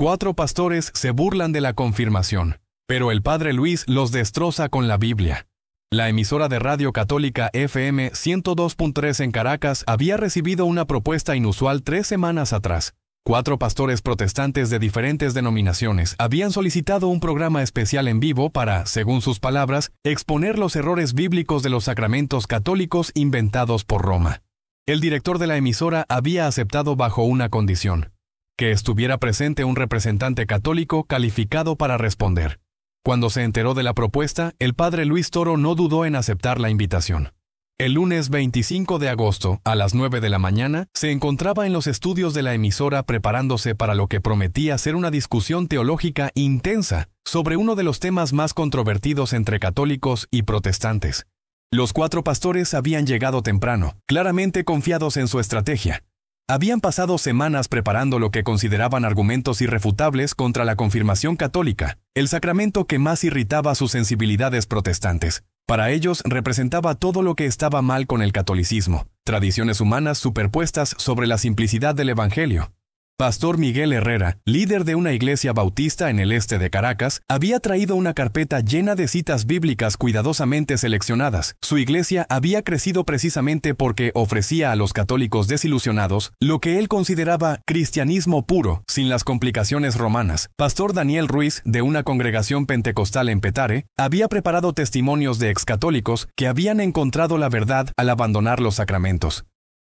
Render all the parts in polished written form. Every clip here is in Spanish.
4 pastores se burlan de la confirmación, pero el padre Luis los destroza con la Biblia. La emisora de radio católica FM 102.3 en Caracas había recibido una propuesta inusual 3 semanas atrás. 4 pastores protestantes de diferentes denominaciones habían solicitado un programa especial en vivo para, según sus palabras, exponer los errores bíblicos de los sacramentos católicos inventados por Roma. El director de la emisora había aceptado bajo una condición: que estuviera presente un representante católico calificado para responder. Cuando se enteró de la propuesta, el padre Luis Toro no dudó en aceptar la invitación. El lunes 25 de agosto, a las 9 de la mañana, se encontraba en los estudios de la emisora preparándose para lo que prometía ser una discusión teológica intensa sobre uno de los temas más controvertidos entre católicos y protestantes. Los 4 pastores habían llegado temprano, claramente confiados en su estrategia. Habían pasado semanas preparando lo que consideraban argumentos irrefutables contra la confirmación católica, el sacramento que más irritaba a sus sensibilidades protestantes. Para ellos representaba todo lo que estaba mal con el catolicismo, tradiciones humanas superpuestas sobre la simplicidad del Evangelio. Pastor Miguel Herrera, líder de una iglesia bautista en el este de Caracas, había traído una carpeta llena de citas bíblicas cuidadosamente seleccionadas. Su iglesia había crecido precisamente porque ofrecía a los católicos desilusionados lo que él consideraba cristianismo puro, sin las complicaciones romanas. Pastor Daniel Ruiz, de una congregación pentecostal en Petare, había preparado testimonios de excatólicos que habían encontrado la verdad al abandonar los sacramentos.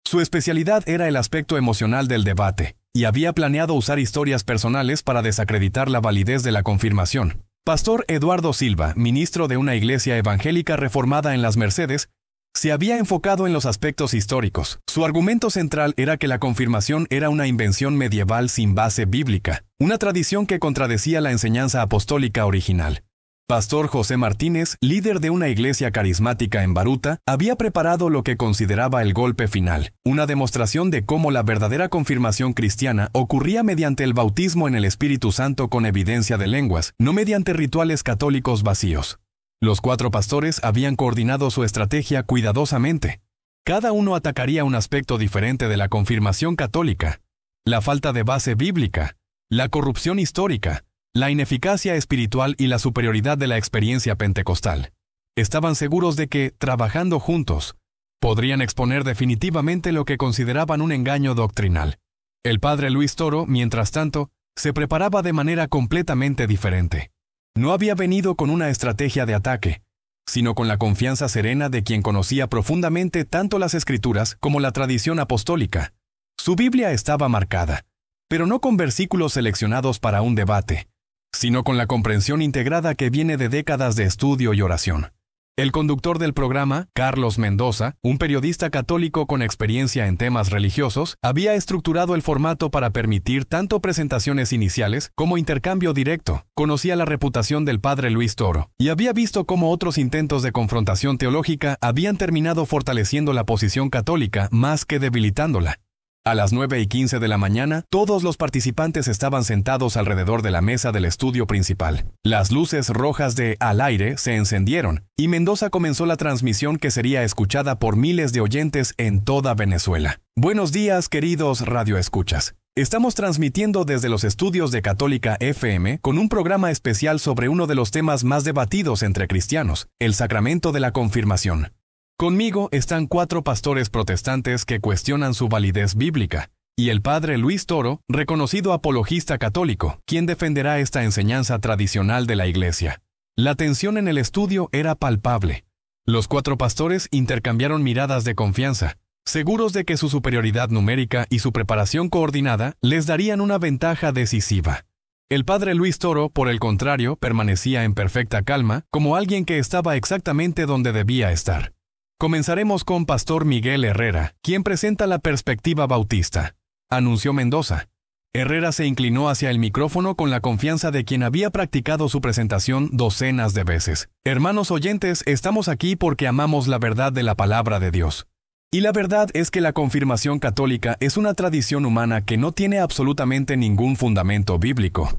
Su especialidad era el aspecto emocional del debate, y había planeado usar historias personales para desacreditar la validez de la confirmación. Pastor Eduardo Silva, ministro de una iglesia evangélica reformada en Las Mercedes, se había enfocado en los aspectos históricos. Su argumento central era que la confirmación era una invención medieval sin base bíblica, una tradición que contradecía la enseñanza apostólica original. Pastor José Martínez, líder de una iglesia carismática en Baruta, había preparado lo que consideraba el golpe final, una demostración de cómo la verdadera confirmación cristiana ocurría mediante el bautismo en el Espíritu Santo con evidencia de lenguas, no mediante rituales católicos vacíos. Los 4 pastores habían coordinado su estrategia cuidadosamente. Cada uno atacaría un aspecto diferente de la confirmación católica: la falta de base bíblica, la corrupción histórica, la ineficacia espiritual y la superioridad de la experiencia pentecostal. Estaban seguros de que, trabajando juntos, podrían exponer definitivamente lo que consideraban un engaño doctrinal. El padre Luis Toro, mientras tanto, se preparaba de manera completamente diferente. No había venido con una estrategia de ataque, sino con la confianza serena de quien conocía profundamente tanto las Escrituras como la tradición apostólica. Su Biblia estaba marcada, pero no con versículos seleccionados para un debate, sino con la comprensión integrada que viene de décadas de estudio y oración. El conductor del programa, Carlos Mendoza, un periodista católico con experiencia en temas religiosos, había estructurado el formato para permitir tanto presentaciones iniciales como intercambio directo. Conocía la reputación del padre Luis Toro y había visto cómo otros intentos de confrontación teológica habían terminado fortaleciendo la posición católica más que debilitándola. A las 9:15 de la mañana, todos los participantes estaban sentados alrededor de la mesa del estudio principal. Las luces rojas de Al Aire se encendieron, y Mendoza comenzó la transmisión que sería escuchada por miles de oyentes en toda Venezuela. Buenos días, queridos radioescuchas. Estamos transmitiendo desde los estudios de Católica FM con un programa especial sobre uno de los temas más debatidos entre cristianos, el sacramento de la confirmación. Conmigo están 4 pastores protestantes que cuestionan su validez bíblica, y el padre Luis Toro, reconocido apologista católico, quien defenderá esta enseñanza tradicional de la Iglesia. La tensión en el estudio era palpable. Los 4 pastores intercambiaron miradas de confianza, seguros de que su superioridad numérica y su preparación coordinada les darían una ventaja decisiva. El padre Luis Toro, por el contrario, permanecía en perfecta calma, como alguien que estaba exactamente donde debía estar. Comenzaremos con Pastor Miguel Herrera, quien presenta la perspectiva bautista, anunció Mendoza. Herrera se inclinó hacia el micrófono con la confianza de quien había practicado su presentación docenas de veces. Hermanos oyentes, estamos aquí porque amamos la verdad de la palabra de Dios. Y la verdad es que la confirmación católica es una tradición humana que no tiene absolutamente ningún fundamento bíblico.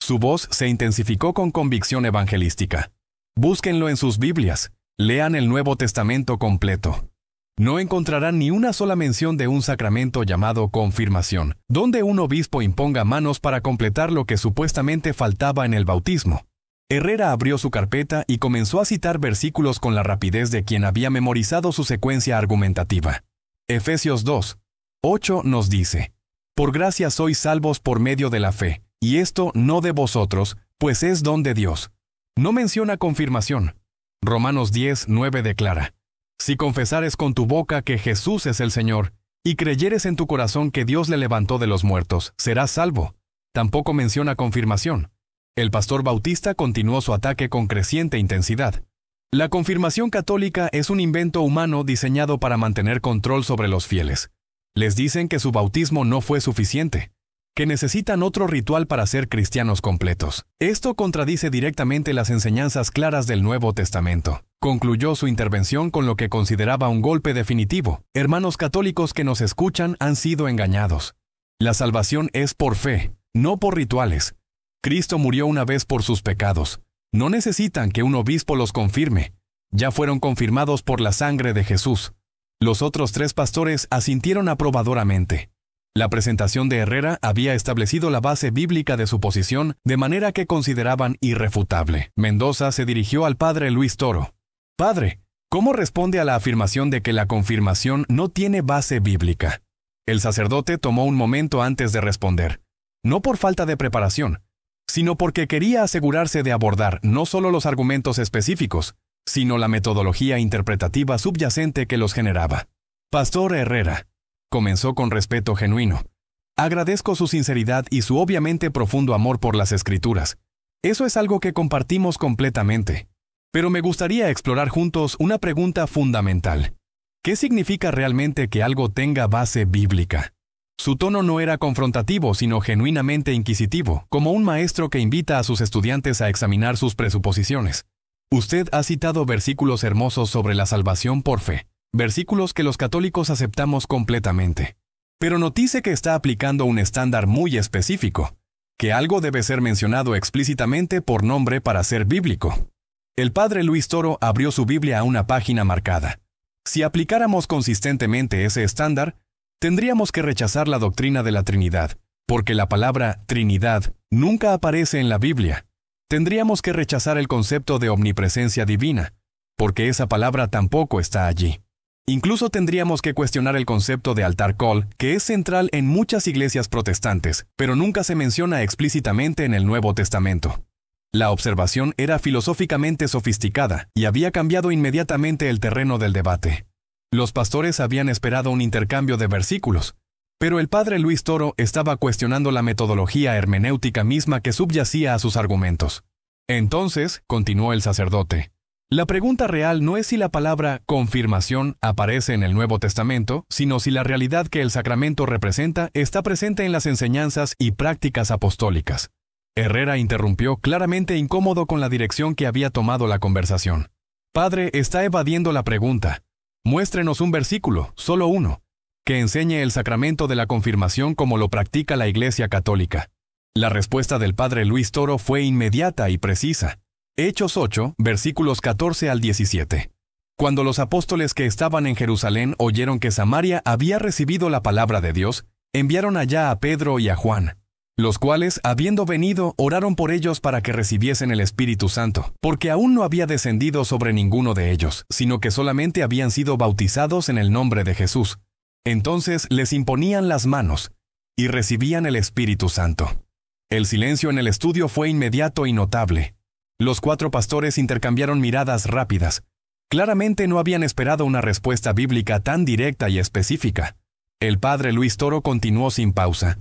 Su voz se intensificó con convicción evangelística. Búsquenlo en sus Biblias. Lean el Nuevo Testamento completo. No encontrarán ni una sola mención de un sacramento llamado confirmación, donde un obispo imponga manos para completar lo que supuestamente faltaba en el bautismo. Herrera abrió su carpeta y comenzó a citar versículos con la rapidez de quien había memorizado su secuencia argumentativa. Efesios 2:8 nos dice: «Por gracia sois salvos por medio de la fe, y esto no de vosotros, pues es don de Dios». No menciona confirmación. Romanos 10:9 declara: «Si confesares con tu boca que Jesús es el Señor, y creyeres en tu corazón que Dios le levantó de los muertos, serás salvo». Tampoco menciona confirmación. El pastor Bautista continuó su ataque con creciente intensidad. La confirmación católica es un invento humano diseñado para mantener control sobre los fieles. Les dicen que su bautismo no fue suficiente, que necesitan otro ritual para ser cristianos completos. Esto contradice directamente las enseñanzas claras del Nuevo Testamento. Concluyó su intervención con lo que consideraba un golpe definitivo. Hermanos católicos que nos escuchan han sido engañados. La salvación es por fe, no por rituales. Cristo murió una vez por sus pecados. No necesitan que un obispo los confirme. Ya fueron confirmados por la sangre de Jesús. Los otros 3 pastores asintieron aprobadoramente. La presentación de Herrera había establecido la base bíblica de su posición de manera que consideraban irrefutable. Mendoza se dirigió al padre Luis Toro. «Padre, ¿cómo responde a la afirmación de que la confirmación no tiene base bíblica?» El sacerdote tomó un momento antes de responder. No por falta de preparación, sino porque quería asegurarse de abordar no solo los argumentos específicos, sino la metodología interpretativa subyacente que los generaba. «Pastor Herrera», comenzó con respeto genuino, «agradezco su sinceridad y su obviamente profundo amor por las Escrituras. Eso es algo que compartimos completamente. Pero me gustaría explorar juntos una pregunta fundamental. ¿Qué significa realmente que algo tenga base bíblica?» Su tono no era confrontativo, sino genuinamente inquisitivo, como un maestro que invita a sus estudiantes a examinar sus presuposiciones. Usted ha citado versículos hermosos sobre la salvación por fe, versículos que los católicos aceptamos completamente. Pero notice que está aplicando un estándar muy específico, que algo debe ser mencionado explícitamente por nombre para ser bíblico. El padre Luis Toro abrió su Biblia a una página marcada. Si aplicáramos consistentemente ese estándar, tendríamos que rechazar la doctrina de la Trinidad, porque la palabra Trinidad nunca aparece en la Biblia. Tendríamos que rechazar el concepto de omnipresencia divina, porque esa palabra tampoco está allí. Incluso tendríamos que cuestionar el concepto de altar call, que es central en muchas iglesias protestantes, pero nunca se menciona explícitamente en el Nuevo Testamento. La observación era filosóficamente sofisticada y había cambiado inmediatamente el terreno del debate. Los pastores habían esperado un intercambio de versículos, pero el padre Luis Toro estaba cuestionando la metodología hermenéutica misma que subyacía a sus argumentos. Entonces, continuó el sacerdote, la pregunta real no es si la palabra confirmación aparece en el Nuevo Testamento, sino si la realidad que el sacramento representa está presente en las enseñanzas y prácticas apostólicas. Herrera interrumpió, claramente incómodo con la dirección que había tomado la conversación. Padre, está evadiendo la pregunta. Muéstrenos un versículo, solo uno, que enseñe el sacramento de la confirmación como lo practica la Iglesia Católica. La respuesta del padre Luis Toro fue inmediata y precisa. Hechos 8, versículos 14 al 17. Cuando los apóstoles que estaban en Jerusalén oyeron que Samaria había recibido la palabra de Dios, enviaron allá a Pedro y a Juan, los cuales, habiendo venido, oraron por ellos para que recibiesen el Espíritu Santo, porque aún no había descendido sobre ninguno de ellos, sino que solamente habían sido bautizados en el nombre de Jesús. Entonces les imponían las manos, y recibían el Espíritu Santo. El silencio en el estudio fue inmediato y notable. Los 4 pastores intercambiaron miradas rápidas. Claramente no habían esperado una respuesta bíblica tan directa y específica. El padre Luis Toro continuó sin pausa.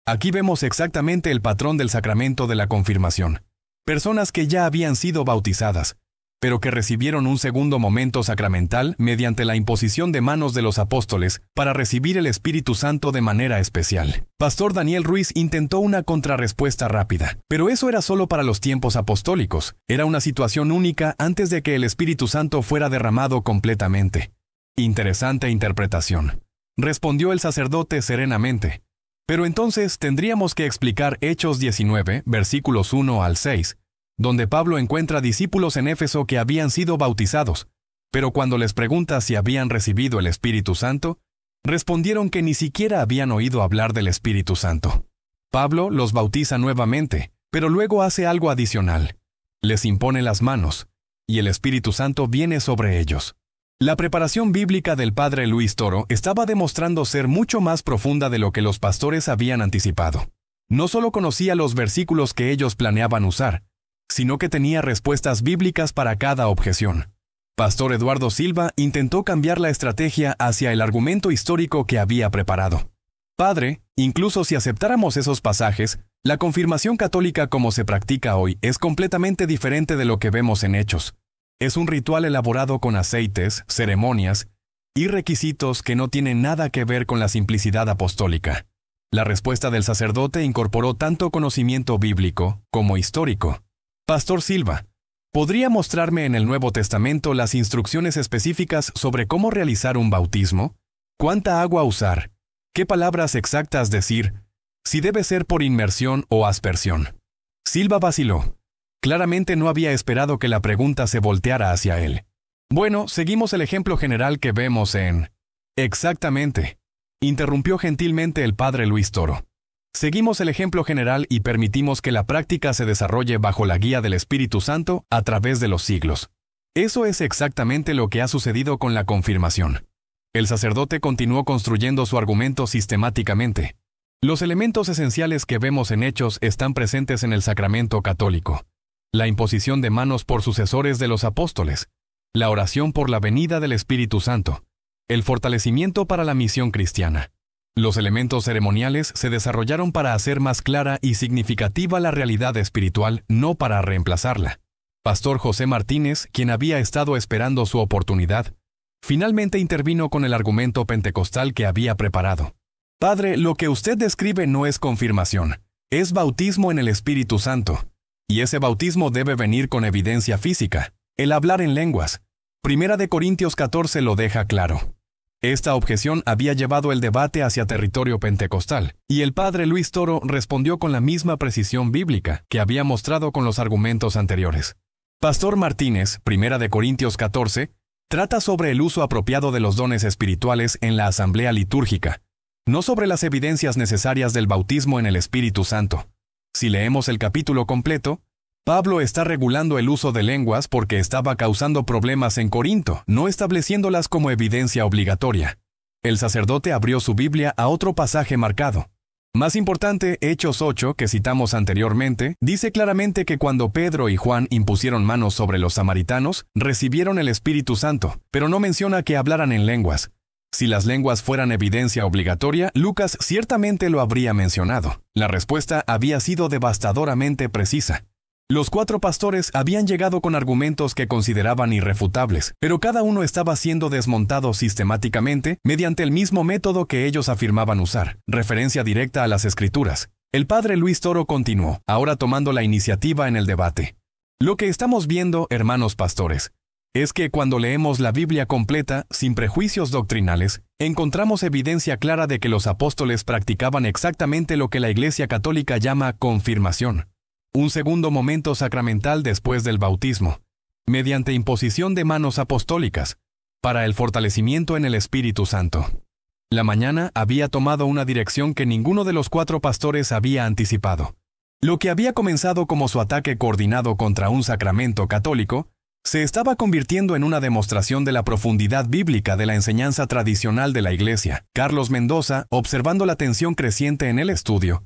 Aquí vemos exactamente el patrón del sacramento de la confirmación. Personas que ya habían sido bautizadas, pero que recibieron un segundo momento sacramental mediante la imposición de manos de los apóstoles para recibir el Espíritu Santo de manera especial. Pastor Daniel Ruiz intentó una contrarrespuesta rápida, pero eso era solo para los tiempos apostólicos. Era una situación única antes de que el Espíritu Santo fuera derramado completamente. Interesante interpretación, respondió el sacerdote serenamente. Pero entonces tendríamos que explicar Hechos 19, versículos 1 al 6, donde Pablo encuentra discípulos en Éfeso que habían sido bautizados, Pero cuando les pregunta si habían recibido el Espíritu Santo, respondieron que ni siquiera habían oído hablar del Espíritu Santo. Pablo los bautiza nuevamente, pero luego hace algo adicional. Les impone las manos, y el Espíritu Santo viene sobre ellos. La preparación bíblica del padre Luis Toro estaba demostrando ser mucho más profunda de lo que los pastores habían anticipado. No solo conocía los versículos que ellos planeaban usar, sino que tenía respuestas bíblicas para cada objeción. Pastor Eduardo Silva intentó cambiar la estrategia hacia el argumento histórico que había preparado. Padre, incluso si aceptáramos esos pasajes, la confirmación católica como se practica hoy es completamente diferente de lo que vemos en Hechos. Es un ritual elaborado con aceites, ceremonias y requisitos que no tienen nada que ver con la simplicidad apostólica. La respuesta del sacerdote incorporó tanto conocimiento bíblico como histórico. Pastor Silva, ¿podría mostrarme en el Nuevo Testamento las instrucciones específicas sobre cómo realizar un bautismo? ¿Cuánta agua usar? ¿Qué palabras exactas decir? Si debe ser por inmersión o aspersión. Silva vaciló. Claramente no había esperado que la pregunta se volteara hacia él. Bueno, seguimos el ejemplo general que vemos en... Exactamente. Interrumpió gentilmente el padre Luis Toro. Seguimos el ejemplo general y permitimos que la práctica se desarrolle bajo la guía del Espíritu Santo a través de los siglos. Eso es exactamente lo que ha sucedido con la confirmación. El sacerdote continuó construyendo su argumento sistemáticamente. Los elementos esenciales que vemos en Hechos están presentes en el sacramento católico. La imposición de manos por sucesores de los apóstoles, la oración por la venida del Espíritu Santo, el fortalecimiento para la misión cristiana. Los elementos ceremoniales se desarrollaron para hacer más clara y significativa la realidad espiritual, no para reemplazarla. Pastor José Martínez, quien había estado esperando su oportunidad, finalmente intervino con el argumento pentecostal que había preparado. Padre, lo que usted describe no es confirmación, es bautismo en el Espíritu Santo. Y ese bautismo debe venir con evidencia física, el hablar en lenguas. Primera de Corintios 14 lo deja claro. Esta objeción había llevado el debate hacia territorio pentecostal, y el padre Luis Toro respondió con la misma precisión bíblica que había mostrado con los argumentos anteriores. Pastor Martínez, Primera de Corintios 14, trata sobre el uso apropiado de los dones espirituales en la asamblea litúrgica, no sobre las evidencias necesarias del bautismo en el Espíritu Santo. Si leemos el capítulo completo, Pablo está regulando el uso de lenguas porque estaba causando problemas en Corinto, no estableciéndolas como evidencia obligatoria. El sacerdote abrió su Biblia a otro pasaje marcado. Más importante, Hechos 8, que citamos anteriormente, dice claramente que cuando Pedro y Juan impusieron manos sobre los samaritanos, recibieron el Espíritu Santo, pero no menciona que hablaran en lenguas. Si las lenguas fueran evidencia obligatoria, Lucas ciertamente lo habría mencionado. La respuesta había sido devastadoramente precisa. Los 4 pastores habían llegado con argumentos que consideraban irrefutables, pero cada uno estaba siendo desmontado sistemáticamente mediante el mismo método que ellos afirmaban usar, referencia directa a las Escrituras. El padre Luis Toro continuó, ahora tomando la iniciativa en el debate. Lo que estamos viendo, hermanos pastores, es que cuando leemos la Biblia completa, sin prejuicios doctrinales, encontramos evidencia clara de que los apóstoles practicaban exactamente lo que la Iglesia Católica llama confirmación. Un segundo momento sacramental después del bautismo, mediante imposición de manos apostólicas, para el fortalecimiento en el Espíritu Santo. La mañana había tomado una dirección que ninguno de los 4 pastores había anticipado. Lo que había comenzado como su ataque coordinado contra un sacramento católico, se estaba convirtiendo en una demostración de la profundidad bíblica de la enseñanza tradicional de la Iglesia. Carlos Mendoza, observando la tensión creciente en el estudio,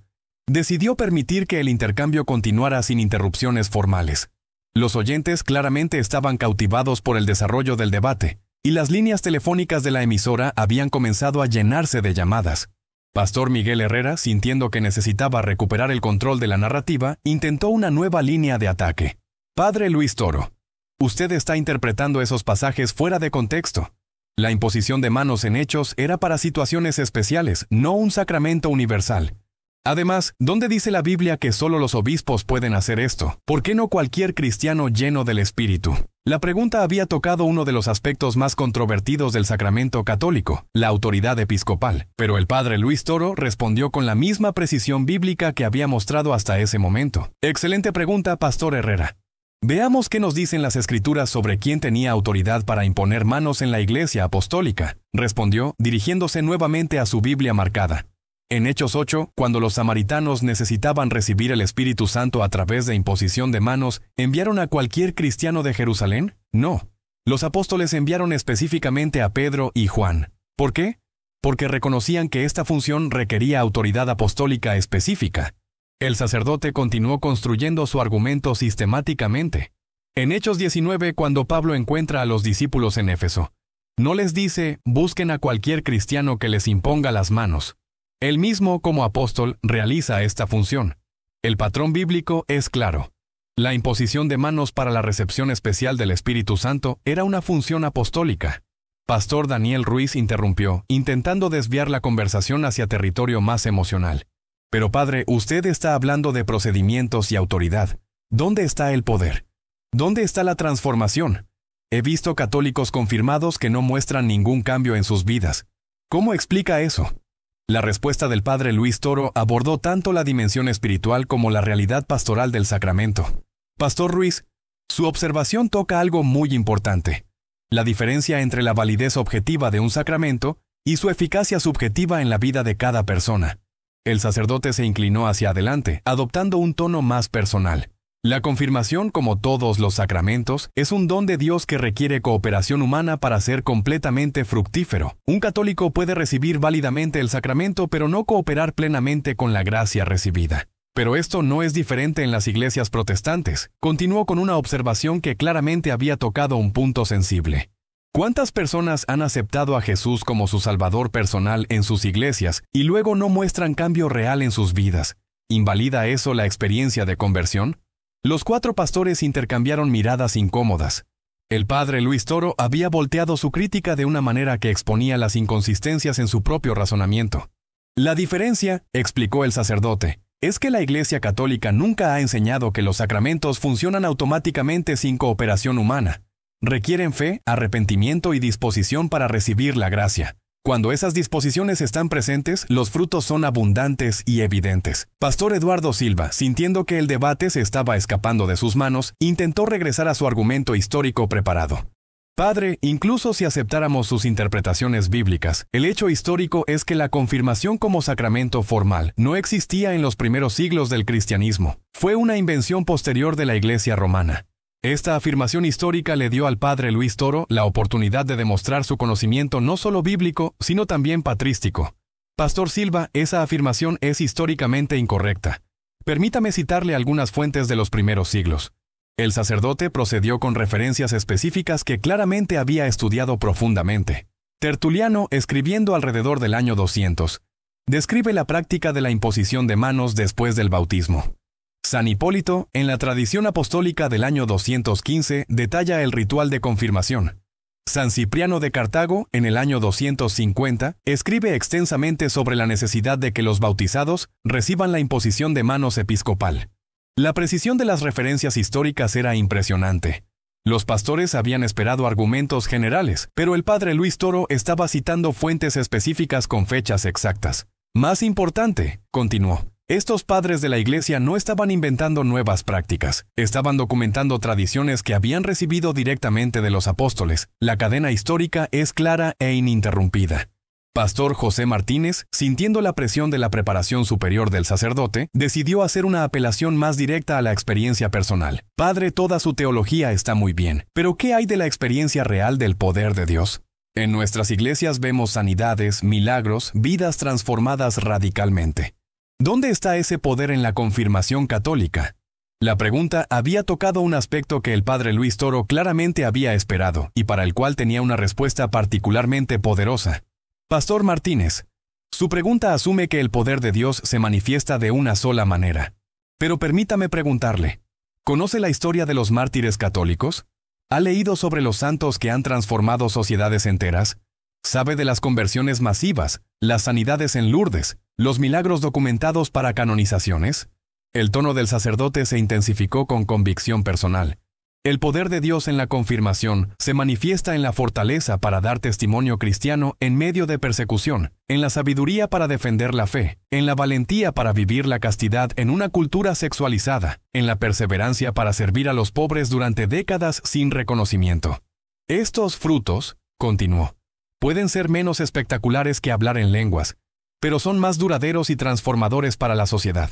decidió permitir que el intercambio continuara sin interrupciones formales. Los oyentes claramente estaban cautivados por el desarrollo del debate, y las líneas telefónicas de la emisora habían comenzado a llenarse de llamadas. Pastor Miguel Herrera, sintiendo que necesitaba recuperar el control de la narrativa, intentó una nueva línea de ataque. Padre Luis Toro, usted está interpretando esos pasajes fuera de contexto. La imposición de manos en Hechos era para situaciones especiales, no un sacramento universal. Además, ¿dónde dice la Biblia que solo los obispos pueden hacer esto? ¿Por qué no cualquier cristiano lleno del Espíritu? La pregunta había tocado uno de los aspectos más controvertidos del sacramento católico, la autoridad episcopal, pero el padre Luis Toro respondió con la misma precisión bíblica que había mostrado hasta ese momento. Excelente pregunta, Pastor Herrera. Veamos qué nos dicen las Escrituras sobre quién tenía autoridad para imponer manos en la Iglesia apostólica, respondió, dirigiéndose nuevamente a su Biblia marcada. En Hechos 8, cuando los samaritanos necesitaban recibir el Espíritu Santo a través de imposición de manos, ¿enviaron a cualquier cristiano de Jerusalén? No. Los apóstoles enviaron específicamente a Pedro y Juan. ¿Por qué? Porque reconocían que esta función requería autoridad apostólica específica. El sacerdote continuó construyendo su argumento sistemáticamente. En Hechos 19, cuando Pablo encuentra a los discípulos en Éfeso, no les dice, busquen a cualquier cristiano que les imponga las manos. Él mismo, como apóstol, realiza esta función. El patrón bíblico es claro. La imposición de manos para la recepción especial del Espíritu Santo era una función apostólica. Pastor Daniel Ruiz interrumpió, intentando desviar la conversación hacia territorio más emocional. Pero padre, usted está hablando de procedimientos y autoridad. ¿Dónde está el poder? ¿Dónde está la transformación? He visto católicos confirmados que no muestran ningún cambio en sus vidas. ¿Cómo explica eso? La respuesta del padre Luis Toro abordó tanto la dimensión espiritual como la realidad pastoral del sacramento. Pastor Ruiz, su observación toca algo muy importante: la diferencia entre la validez objetiva de un sacramento y su eficacia subjetiva en la vida de cada persona. El sacerdote se inclinó hacia adelante, adoptando un tono más personal. La confirmación, como todos los sacramentos, es un don de Dios que requiere cooperación humana para ser completamente fructífero. Un católico puede recibir válidamente el sacramento, pero no cooperar plenamente con la gracia recibida. Pero esto no es diferente en las iglesias protestantes. Continuó con una observación que claramente había tocado un punto sensible. ¿Cuántas personas han aceptado a Jesús como su Salvador personal en sus iglesias y luego no muestran cambio real en sus vidas? ¿Invalida eso la experiencia de conversión? Los 4 pastores intercambiaron miradas incómodas. El padre Luis Toro había volteado su crítica de una manera que exponía las inconsistencias en su propio razonamiento. La diferencia, explicó el sacerdote, es que la Iglesia Católica nunca ha enseñado que los sacramentos funcionan automáticamente sin cooperación humana. Requieren fe, arrepentimiento y disposición para recibir la gracia. Cuando esas disposiciones están presentes, los frutos son abundantes y evidentes. Pastor Eduardo Silva, sintiendo que el debate se estaba escapando de sus manos, intentó regresar a su argumento histórico preparado. Padre, incluso si aceptáramos sus interpretaciones bíblicas, el hecho histórico es que la confirmación como sacramento formal no existía en los primeros siglos del cristianismo. Fue una invención posterior de la Iglesia romana. Esta afirmación histórica le dio al padre Luis Toro la oportunidad de demostrar su conocimiento no solo bíblico, sino también patrístico. Pastor Silva, esa afirmación es históricamente incorrecta. Permítame citarle algunas fuentes de los primeros siglos. El sacerdote procedió con referencias específicas que claramente había estudiado profundamente. Tertuliano, escribiendo alrededor del año 200, describe la práctica de la imposición de manos después del bautismo. San Hipólito, en la tradición apostólica del año 215, detalla el ritual de confirmación. San Cipriano de Cartago, en el año 250, escribe extensamente sobre la necesidad de que los bautizados reciban la imposición de manos episcopal. La precisión de las referencias históricas era impresionante. Los pastores habían esperado argumentos generales, pero el padre Luis Toro estaba citando fuentes específicas con fechas exactas. Más importante, continuó, estos padres de la Iglesia no estaban inventando nuevas prácticas, estaban documentando tradiciones que habían recibido directamente de los apóstoles. La cadena histórica es clara e ininterrumpida. Pastor José Martínez, sintiendo la presión de la preparación superior del sacerdote, decidió hacer una apelación más directa a la experiencia personal. Padre, toda su teología está muy bien, pero ¿qué hay de la experiencia real del poder de Dios? En nuestras iglesias vemos sanidades, milagros, vidas transformadas radicalmente. ¿Dónde está ese poder en la confirmación católica? La pregunta había tocado un aspecto que el padre Luis Toro claramente había esperado y para el cual tenía una respuesta particularmente poderosa. Pastor Martínez, su pregunta asume que el poder de Dios se manifiesta de una sola manera. Pero permítame preguntarle, ¿conoce la historia de los mártires católicos? ¿Ha leído sobre los santos que han transformado sociedades enteras? ¿Sabe de las conversiones masivas, las sanidades en Lourdes, los milagros documentados para canonizaciones? El tono del sacerdote se intensificó con convicción personal. El poder de Dios en la confirmación se manifiesta en la fortaleza para dar testimonio cristiano en medio de persecución, en la sabiduría para defender la fe, en la valentía para vivir la castidad en una cultura sexualizada, en la perseverancia para servir a los pobres durante décadas sin reconocimiento. Estos frutos, continuó, pueden ser menos espectaculares que hablar en lenguas, pero son más duraderos y transformadores para la sociedad.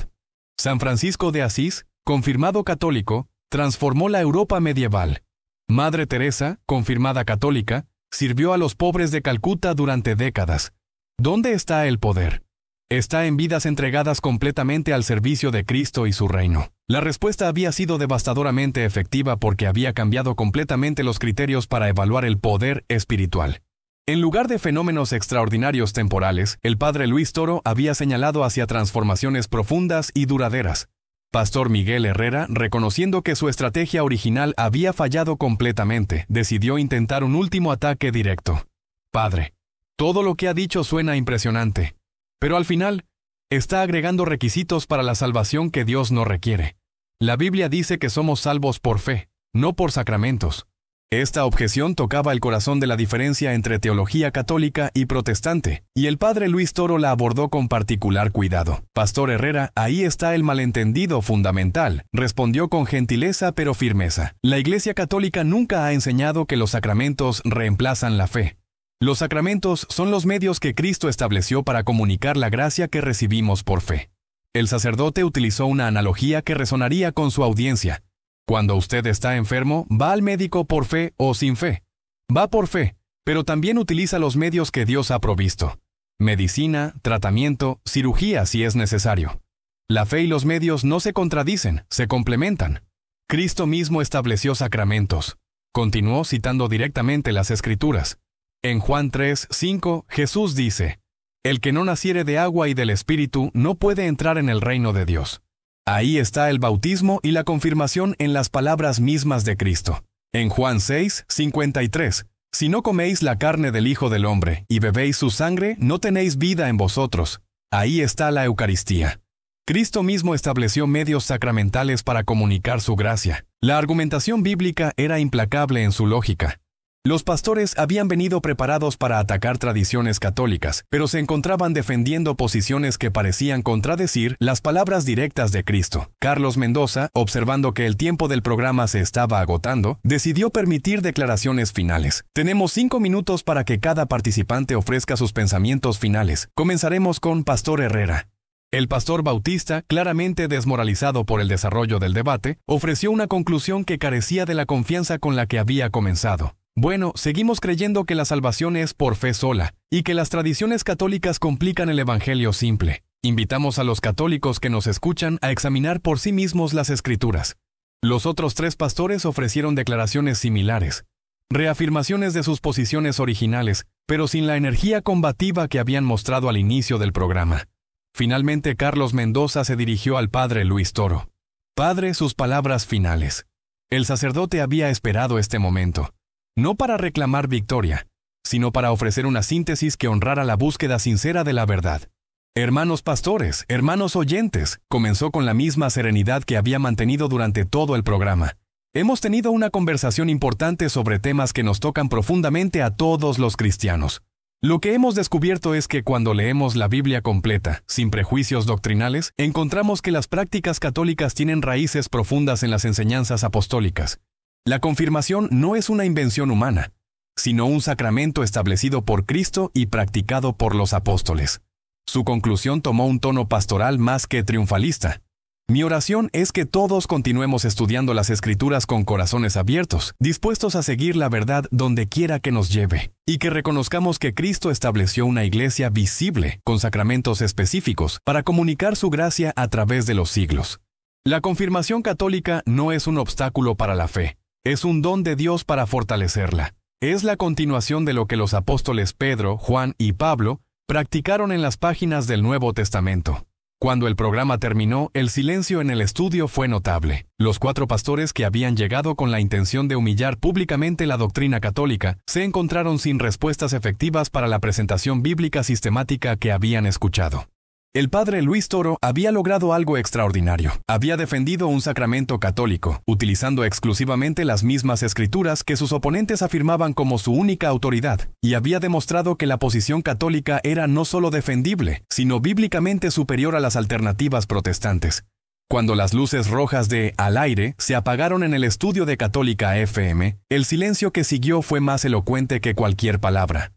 San Francisco de Asís, confirmado católico, transformó la Europa medieval. Madre Teresa, confirmada católica, sirvió a los pobres de Calcuta durante décadas. ¿Dónde está el poder? Está en vidas entregadas completamente al servicio de Cristo y su reino. La respuesta había sido devastadoramente efectiva porque había cambiado completamente los criterios para evaluar el poder espiritual. En lugar de fenómenos extraordinarios temporales, el padre Luis Toro había señalado hacia transformaciones profundas y duraderas. Pastor Miguel Herrera, reconociendo que su estrategia original había fallado completamente, decidió intentar un último ataque directo. Padre, todo lo que ha dicho suena impresionante, pero al final, está agregando requisitos para la salvación que Dios no requiere. La Biblia dice que somos salvos por fe, no por sacramentos. Esta objeción tocaba el corazón de la diferencia entre teología católica y protestante, y el padre Luis Toro la abordó con particular cuidado. Pastor Herrera, ahí está el malentendido fundamental, respondió con gentileza pero firmeza. La Iglesia Católica nunca ha enseñado que los sacramentos reemplazan la fe. Los sacramentos son los medios que Cristo estableció para comunicar la gracia que recibimos por fe. El sacerdote utilizó una analogía que resonaría con su audiencia. Cuando usted está enfermo, va al médico por fe o sin fe. Va por fe, pero también utiliza los medios que Dios ha provisto. Medicina, tratamiento, cirugía si es necesario. La fe y los medios no se contradicen, se complementan. Cristo mismo estableció sacramentos. Continuó citando directamente las Escrituras. En Juan 3:5, Jesús dice, «El que no naciere de agua y del Espíritu no puede entrar en el reino de Dios». Ahí está el bautismo y la confirmación en las palabras mismas de Cristo. En Juan 6:53, «Si no coméis la carne del Hijo del Hombre y bebéis su sangre, no tenéis vida en vosotros». Ahí está la Eucaristía. Cristo mismo estableció medios sacramentales para comunicar su gracia. La argumentación bíblica era implacable en su lógica. Los pastores habían venido preparados para atacar tradiciones católicas, pero se encontraban defendiendo posiciones que parecían contradecir las palabras directas de Cristo. Carlos Mendoza, observando que el tiempo del programa se estaba agotando, decidió permitir declaraciones finales. Tenemos 5 minutos para que cada participante ofrezca sus pensamientos finales. Comenzaremos con Pastor Herrera. El pastor bautista, claramente desmoralizado por el desarrollo del debate, ofreció una conclusión que carecía de la confianza con la que había comenzado. Bueno, seguimos creyendo que la salvación es por fe sola, y que las tradiciones católicas complican el evangelio simple. Invitamos a los católicos que nos escuchan a examinar por sí mismos las Escrituras. Los otros 3 pastores ofrecieron declaraciones similares, reafirmaciones de sus posiciones originales, pero sin la energía combativa que habían mostrado al inicio del programa. Finalmente, Carlos Mendoza se dirigió al padre Luis Toro. Padre, sus palabras finales. El sacerdote había esperado este momento. No para reclamar victoria, sino para ofrecer una síntesis que honrara la búsqueda sincera de la verdad. Hermanos pastores, hermanos oyentes, comenzó con la misma serenidad que había mantenido durante todo el programa. Hemos tenido una conversación importante sobre temas que nos tocan profundamente a todos los cristianos. Lo que hemos descubierto es que cuando leemos la Biblia completa, sin prejuicios doctrinales, encontramos que las prácticas católicas tienen raíces profundas en las enseñanzas apostólicas. La confirmación no es una invención humana, sino un sacramento establecido por Cristo y practicado por los apóstoles. Su conclusión tomó un tono pastoral más que triunfalista. Mi oración es que todos continuemos estudiando las Escrituras con corazones abiertos, dispuestos a seguir la verdad donde quiera que nos lleve, y que reconozcamos que Cristo estableció una iglesia visible, con sacramentos específicos, para comunicar su gracia a través de los siglos. La confirmación católica no es un obstáculo para la fe. Es un don de Dios para fortalecerla. Es la continuación de lo que los apóstoles Pedro, Juan y Pablo practicaron en las páginas del Nuevo Testamento. Cuando el programa terminó, el silencio en el estudio fue notable. Los 4 pastores que habían llegado con la intención de humillar públicamente la doctrina católica se encontraron sin respuestas efectivas para la presentación bíblica sistemática que habían escuchado. El padre Luis Toro había logrado algo extraordinario. Había defendido un sacramento católico, utilizando exclusivamente las mismas escrituras que sus oponentes afirmaban como su única autoridad, y había demostrado que la posición católica era no solo defendible, sino bíblicamente superior a las alternativas protestantes. Cuando las luces rojas de Al Aire se apagaron en el estudio de Católica FM, el silencio que siguió fue más elocuente que cualquier palabra.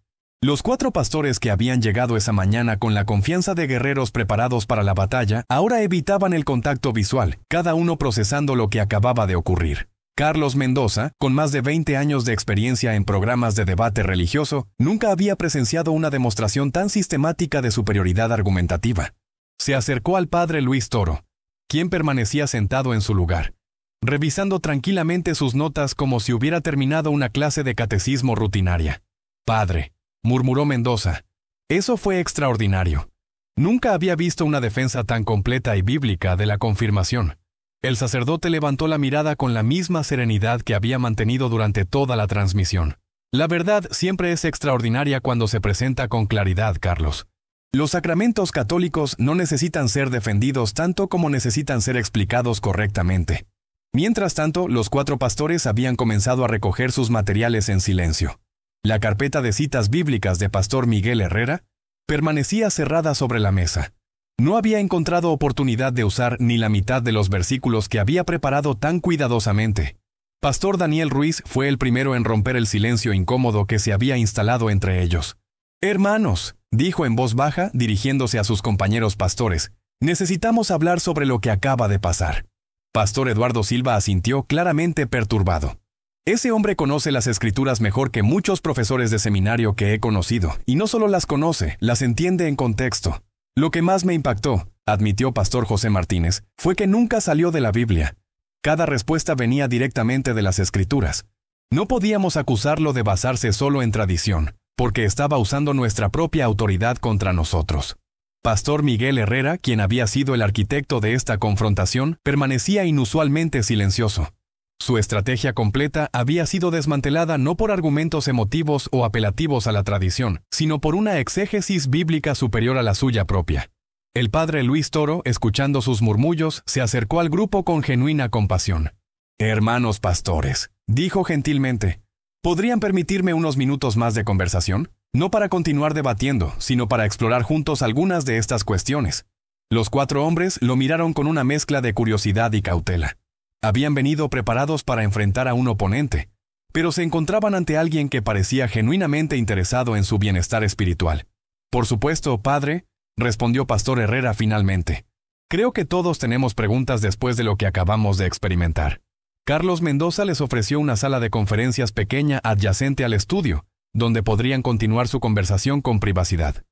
Los 4 pastores que habían llegado esa mañana con la confianza de guerreros preparados para la batalla, ahora evitaban el contacto visual, cada uno procesando lo que acababa de ocurrir. Carlos Mendoza, con más de 20 años de experiencia en programas de debate religioso, nunca había presenciado una demostración tan sistemática de superioridad argumentativa. Se acercó al padre Luis Toro, quien permanecía sentado en su lugar, revisando tranquilamente sus notas como si hubiera terminado una clase de catecismo rutinaria. «Padre», murmuró Mendoza, «eso fue extraordinario. Nunca había visto una defensa tan completa y bíblica de la confirmación». El sacerdote levantó la mirada con la misma serenidad que había mantenido durante toda la transmisión. «La verdad siempre es extraordinaria cuando se presenta con claridad, Carlos. Los sacramentos católicos no necesitan ser defendidos tanto como necesitan ser explicados correctamente». Mientras tanto, los 4 pastores habían comenzado a recoger sus materiales en silencio. La carpeta de citas bíblicas de Pastor Miguel Herrera permanecía cerrada sobre la mesa. No había encontrado oportunidad de usar ni la mitad de los versículos que había preparado tan cuidadosamente. Pastor Daniel Ruiz fue el primero en romper el silencio incómodo que se había instalado entre ellos. «Hermanos», dijo en voz baja, dirigiéndose a sus compañeros pastores, «necesitamos hablar sobre lo que acaba de pasar». Pastor Eduardo Silva asintió, claramente perturbado. «Ese hombre conoce las escrituras mejor que muchos profesores de seminario que he conocido, y no solo las conoce, las entiende en contexto. Lo que más me impactó», admitió Pastor José Martínez, «fue que nunca salió de la Biblia. Cada respuesta venía directamente de las escrituras. No podíamos acusarlo de basarse solo en tradición, porque estaba usando nuestra propia autoridad contra nosotros». Pastor Miguel Herrera, quien había sido el arquitecto de esta confrontación, permanecía inusualmente silencioso. Su estrategia completa había sido desmantelada no por argumentos emotivos o apelativos a la tradición, sino por una exégesis bíblica superior a la suya propia. El padre Luis Toro, escuchando sus murmullos, se acercó al grupo con genuina compasión. «Hermanos pastores», dijo gentilmente, «¿podrían permitirme unos minutos más de conversación? No para continuar debatiendo, sino para explorar juntos algunas de estas cuestiones». Los 4 hombres lo miraron con una mezcla de curiosidad y cautela. Habían venido preparados para enfrentar a un oponente, pero se encontraban ante alguien que parecía genuinamente interesado en su bienestar espiritual. «Por supuesto, padre», respondió Pastor Herrera finalmente. «Creo que todos tenemos preguntas después de lo que acabamos de experimentar». Carlos Mendoza les ofreció una sala de conferencias pequeña adyacente al estudio, donde podrían continuar su conversación con privacidad.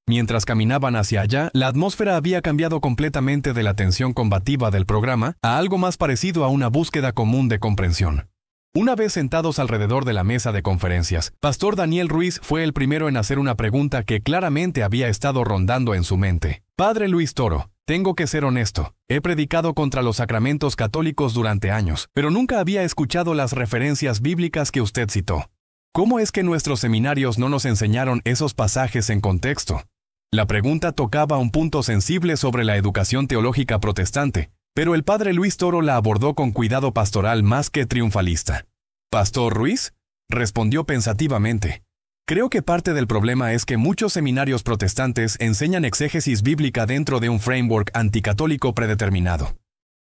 Mientras caminaban hacia allá, la atmósfera había cambiado completamente de la tensión combativa del programa a algo más parecido a una búsqueda común de comprensión. Una vez sentados alrededor de la mesa de conferencias, Pastor Daniel Ruiz fue el primero en hacer una pregunta que claramente había estado rondando en su mente. «Padre Luis Toro, tengo que ser honesto. He predicado contra los sacramentos católicos durante años, pero nunca había escuchado las referencias bíblicas que usted citó. ¿Cómo es que nuestros seminarios no nos enseñaron esos pasajes en contexto?». La pregunta tocaba un punto sensible sobre la educación teológica protestante, pero el padre Luis Toro la abordó con cuidado pastoral más que triunfalista. «Pastor Ruiz», respondió pensativamente, «creo que parte del problema es que muchos seminarios protestantes enseñan exégesis bíblica dentro de un framework anticatólico predeterminado.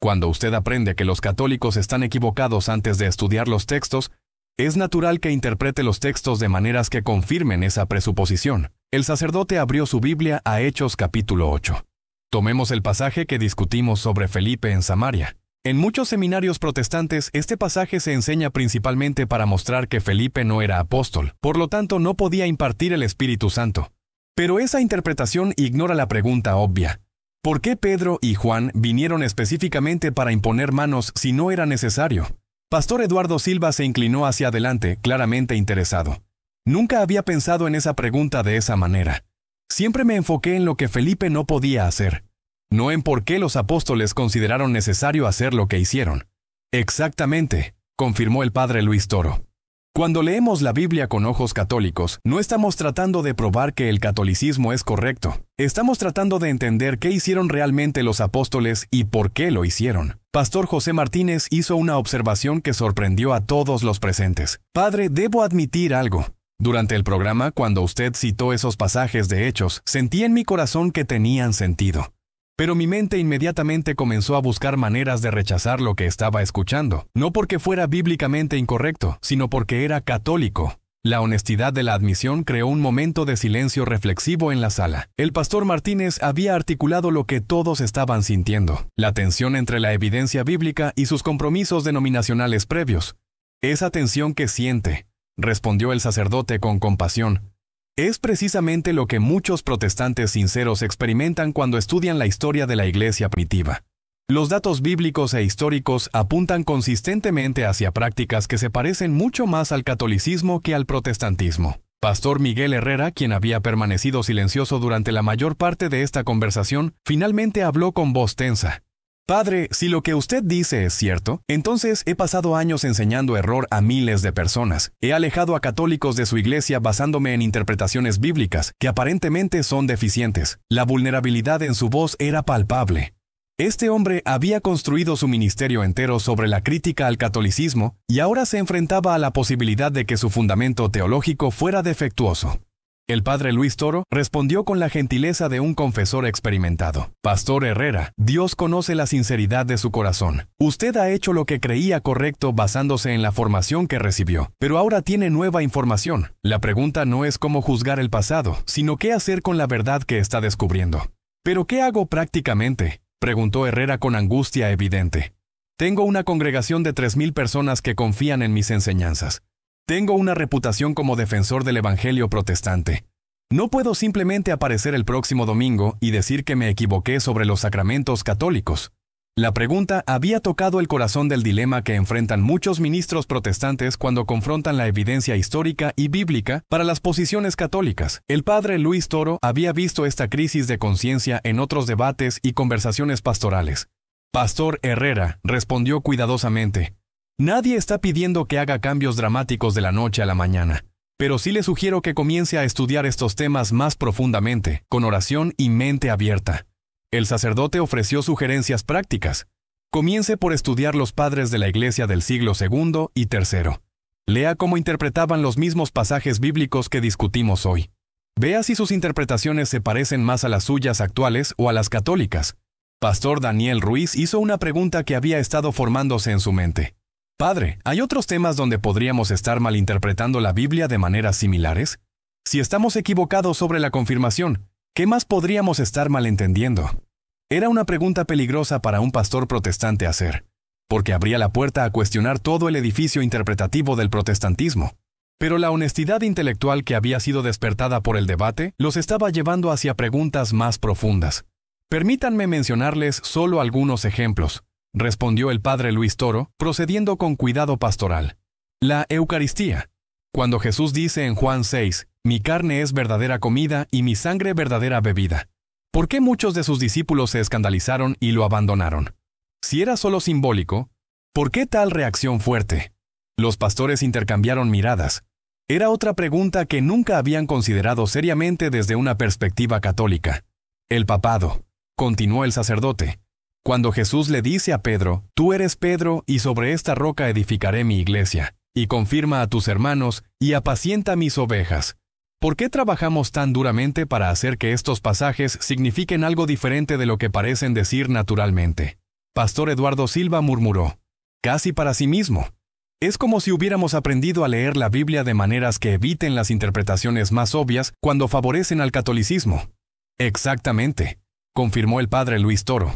Cuando usted aprende que los católicos están equivocados antes de estudiar los textos, es natural que interprete los textos de maneras que confirmen esa presuposición». El sacerdote abrió su Biblia a Hechos capítulo 8. Tomemos el pasaje que discutimos sobre Felipe en Samaria. En muchos seminarios protestantes, este pasaje se enseña principalmente para mostrar que Felipe no era apóstol, por lo tanto no podía impartir el Espíritu Santo. Pero esa interpretación ignora la pregunta obvia. ¿Por qué Pedro y Juan vinieron específicamente para imponer manos si no era necesario? Pastor Eduardo Silva se inclinó hacia adelante, claramente interesado. «Nunca había pensado en esa pregunta de esa manera. Siempre me enfoqué en lo que Felipe no podía hacer, no en por qué los apóstoles consideraron necesario hacer lo que hicieron». «Exactamente», confirmó el padre Luis Toro. Cuando leemos la Biblia con ojos católicos, no estamos tratando de probar que el catolicismo es correcto. Estamos tratando de entender qué hicieron realmente los apóstoles y por qué lo hicieron. Pastor José Martínez hizo una observación que sorprendió a todos los presentes. Padre, debo admitir algo. Durante el programa, cuando usted citó esos pasajes de Hechos, sentí en mi corazón que tenían sentido. Pero mi mente inmediatamente comenzó a buscar maneras de rechazar lo que estaba escuchando, no porque fuera bíblicamente incorrecto, sino porque era católico. La honestidad de la admisión creó un momento de silencio reflexivo en la sala. El pastor Martínez había articulado lo que todos estaban sintiendo, la tensión entre la evidencia bíblica y sus compromisos denominacionales previos. Esa tensión que siente, respondió el sacerdote con compasión, es precisamente lo que muchos protestantes sinceros experimentan cuando estudian la historia de la Iglesia primitiva. Los datos bíblicos e históricos apuntan consistentemente hacia prácticas que se parecen mucho más al catolicismo que al protestantismo. Pastor Miguel Herrera, quien había permanecido silencioso durante la mayor parte de esta conversación, finalmente habló con voz tensa. Padre, si lo que usted dice es cierto, entonces he pasado años enseñando error a miles de personas. He alejado a católicos de su iglesia basándome en interpretaciones bíblicas que aparentemente son deficientes. La vulnerabilidad en su voz era palpable. Este hombre había construido su ministerio entero sobre la crítica al catolicismo y ahora se enfrentaba a la posibilidad de que su fundamento teológico fuera defectuoso. El padre Luis Toro respondió con la gentileza de un confesor experimentado. Pastor Herrera, Dios conoce la sinceridad de su corazón. Usted ha hecho lo que creía correcto basándose en la formación que recibió, pero ahora tiene nueva información. La pregunta no es cómo juzgar el pasado, sino qué hacer con la verdad que está descubriendo. ¿Pero qué hago prácticamente?, preguntó Herrera con angustia evidente. Tengo una congregación de 3,000 personas que confían en mis enseñanzas. Tengo una reputación como defensor del evangelio protestante. No puedo simplemente aparecer el próximo domingo y decir que me equivoqué sobre los sacramentos católicos. La pregunta había tocado el corazón del dilema que enfrentan muchos ministros protestantes cuando confrontan la evidencia histórica y bíblica para las posiciones católicas. El padre Luis Toro había visto esta crisis de conciencia en otros debates y conversaciones pastorales. Pastor Herrera respondió cuidadosamente: nadie está pidiendo que haga cambios dramáticos de la noche a la mañana, pero sí le sugiero que comience a estudiar estos temas más profundamente, con oración y mente abierta. El sacerdote ofreció sugerencias prácticas. Comience por estudiar los padres de la Iglesia del siglo II y III. Lea cómo interpretaban los mismos pasajes bíblicos que discutimos hoy. Vea si sus interpretaciones se parecen más a las suyas actuales o a las católicas. Pastor Daniel Ruiz hizo una pregunta que había estado formándose en su mente. Padre, ¿hay otros temas donde podríamos estar malinterpretando la Biblia de maneras similares? Si estamos equivocados sobre la confirmación, ¿qué más podríamos estar malentendiendo? Era una pregunta peligrosa para un pastor protestante hacer, porque abría la puerta a cuestionar todo el edificio interpretativo del protestantismo. Pero la honestidad intelectual que había sido despertada por el debate los estaba llevando hacia preguntas más profundas. Permítanme mencionarles solo algunos ejemplos, respondió el padre Luis Toro, procediendo con cuidado pastoral. La Eucaristía. Cuando Jesús dice en Juan 6, «Mi carne es verdadera comida y mi sangre verdadera bebida». ¿Por qué muchos de sus discípulos se escandalizaron y lo abandonaron? Si era solo simbólico, ¿por qué tal reacción fuerte? Los pastores intercambiaron miradas. Era otra pregunta que nunca habían considerado seriamente desde una perspectiva católica. El papado, continuó el sacerdote. Cuando Jesús le dice a Pedro, «Tú eres Pedro, y sobre esta roca edificaré mi iglesia», y confirma a tus hermanos, «y apacienta mis ovejas». ¿Por qué trabajamos tan duramente para hacer que estos pasajes signifiquen algo diferente de lo que parecen decir naturalmente? Pastor Eduardo Silva murmuró, casi para sí mismo. Es como si hubiéramos aprendido a leer la Biblia de maneras que eviten las interpretaciones más obvias cuando favorecen al catolicismo. Exactamente, confirmó el padre Luis Toro.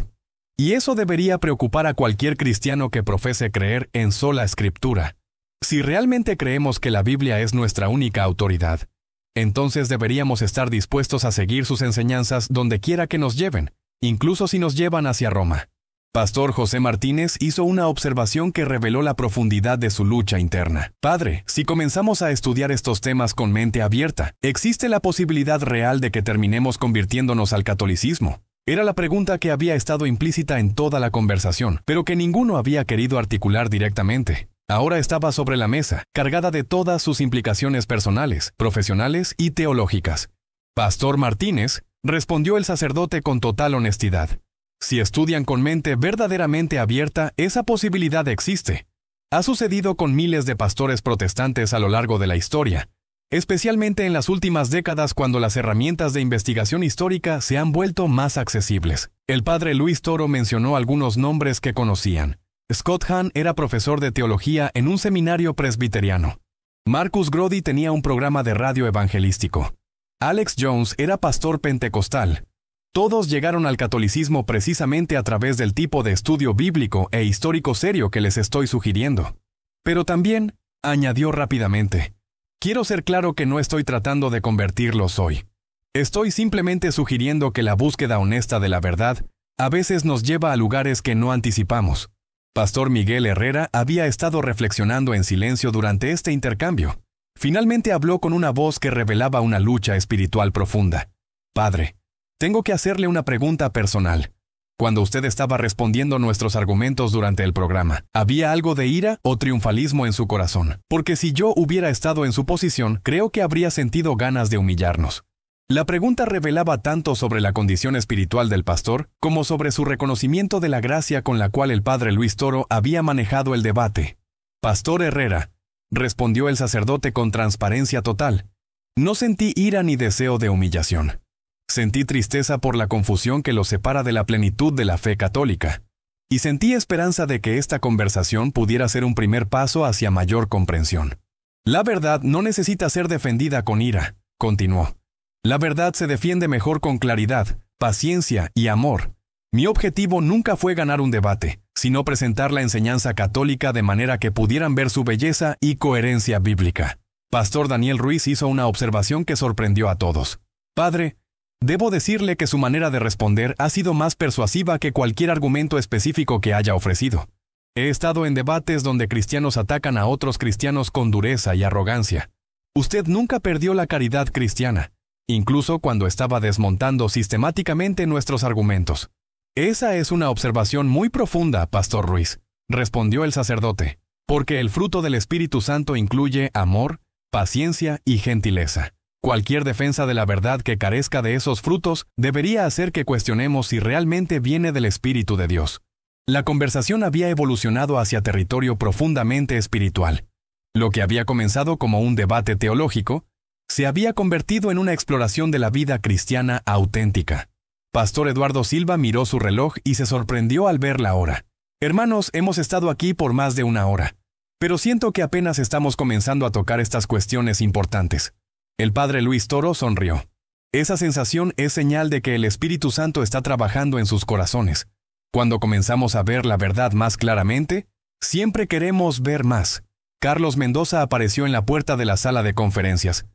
Y eso debería preocupar a cualquier cristiano que profese creer en sola escritura. Si realmente creemos que la Biblia es nuestra única autoridad, entonces deberíamos estar dispuestos a seguir sus enseñanzas donde quiera que nos lleven, incluso si nos llevan hacia Roma. Pastor José Martínez hizo una observación que reveló la profundidad de su lucha interna. Padre, si comenzamos a estudiar estos temas con mente abierta, ¿existe la posibilidad real de que terminemos convirtiéndonos al catolicismo? Era la pregunta que había estado implícita en toda la conversación, pero que ninguno había querido articular directamente. Ahora estaba sobre la mesa, cargada de todas sus implicaciones personales, profesionales y teológicas. Pastor Martínez, respondió el sacerdote con total honestidad. Si estudian con mente verdaderamente abierta, esa posibilidad existe. Ha sucedido con miles de pastores protestantes a lo largo de la historia, especialmente en las últimas décadas cuando las herramientas de investigación histórica se han vuelto más accesibles. El padre Luis Toro mencionó algunos nombres que conocían. Scott Hahn era profesor de teología en un seminario presbiteriano. Marcus Grody tenía un programa de radio evangelístico. Alex Jones era pastor pentecostal. Todos llegaron al catolicismo precisamente a través del tipo de estudio bíblico e histórico serio que les estoy sugiriendo. Pero también, añadió rápidamente, quiero ser claro que no estoy tratando de convertirlos hoy. Estoy simplemente sugiriendo que la búsqueda honesta de la verdad a veces nos lleva a lugares que no anticipamos. Pastor Miguel Herrera había estado reflexionando en silencio durante este intercambio. Finalmente habló con una voz que revelaba una lucha espiritual profunda. Padre, tengo que hacerle una pregunta personal. Cuando usted estaba respondiendo nuestros argumentos durante el programa, ¿había algo de ira o triunfalismo en su corazón? Porque si yo hubiera estado en su posición, creo que habría sentido ganas de humillarnos. La pregunta revelaba tanto sobre la condición espiritual del pastor como sobre su reconocimiento de la gracia con la cual el padre Luis Toro había manejado el debate. Pastor Herrera, respondió el sacerdote con transparencia total, no sentí ira ni deseo de humillación. Sentí tristeza por la confusión que los separa de la plenitud de la fe católica. Y sentí esperanza de que esta conversación pudiera ser un primer paso hacia mayor comprensión. La verdad no necesita ser defendida con ira, continuó. La verdad se defiende mejor con claridad, paciencia y amor. Mi objetivo nunca fue ganar un debate, sino presentar la enseñanza católica de manera que pudieran ver su belleza y coherencia bíblica. Pastor Daniel Ruiz hizo una observación que sorprendió a todos. Padre, debo decirle que su manera de responder ha sido más persuasiva que cualquier argumento específico que haya ofrecido. He estado en debates donde cristianos atacan a otros cristianos con dureza y arrogancia. Usted nunca perdió la caridad cristiana, incluso cuando estaba desmontando sistemáticamente nuestros argumentos. Esa es una observación muy profunda, Pastor Ruiz, respondió el sacerdote, porque el fruto del Espíritu Santo incluye amor, paciencia y gentileza. Cualquier defensa de la verdad que carezca de esos frutos debería hacer que cuestionemos si realmente viene del Espíritu de Dios. La conversación había evolucionado hacia territorio profundamente espiritual. Lo que había comenzado como un debate teológico se había convertido en una exploración de la vida cristiana auténtica. Pastor Eduardo Silva miró su reloj y se sorprendió al ver la hora. Hermanos, hemos estado aquí por más de una hora, pero siento que apenas estamos comenzando a tocar estas cuestiones importantes. El padre Luis Toro sonrió. Esa sensación es señal de que el Espíritu Santo está trabajando en sus corazones. Cuando comenzamos a ver la verdad más claramente, siempre queremos ver más. Carlos Mendoza apareció en la puerta de la sala de conferencias.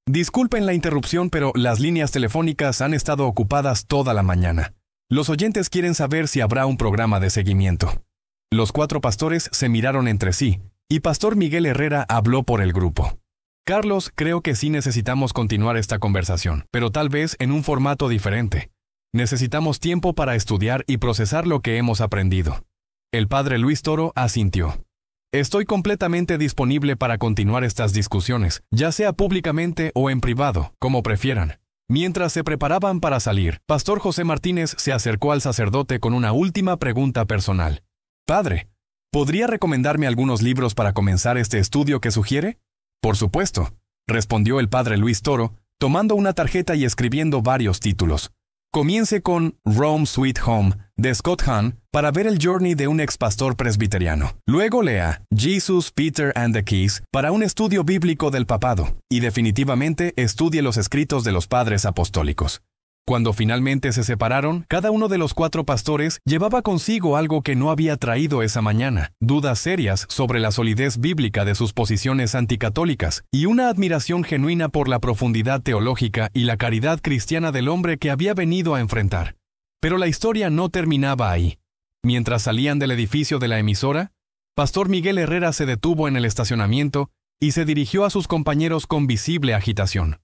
Disculpen la interrupción, pero las líneas telefónicas han estado ocupadas toda la mañana. Los oyentes quieren saber si habrá un programa de seguimiento. Los 4 pastores se miraron entre sí, y Pastor Miguel Herrera habló por el grupo. Carlos, creo que sí necesitamos continuar esta conversación, pero tal vez en un formato diferente. Necesitamos tiempo para estudiar y procesar lo que hemos aprendido. El padre Luis Toro asintió. Estoy completamente disponible para continuar estas discusiones, ya sea públicamente o en privado, como prefieran. Mientras se preparaban para salir, Pastor José Martínez se acercó al sacerdote con una última pregunta personal. Padre, ¿podría recomendarme algunos libros para comenzar este estudio que sugiere? Por supuesto, respondió el padre Luis Toro, tomando una tarjeta y escribiendo varios títulos. Comience con Rome Sweet Home, de Scott Hahn, para ver el journey de un ex pastor presbiteriano. Luego lea Jesus, Peter and the Keys, para un estudio bíblico del papado. Y definitivamente estudie los escritos de los padres apostólicos. Cuando finalmente se separaron, cada uno de los 4 pastores llevaba consigo algo que no había traído esa mañana, dudas serias sobre la solidez bíblica de sus posiciones anticatólicas, y una admiración genuina por la profundidad teológica y la caridad cristiana del hombre que había venido a enfrentar. Pero la historia no terminaba ahí. Mientras salían del edificio de la emisora, Pastor Miguel Herrera se detuvo en el estacionamiento y se dirigió a sus compañeros con visible agitación.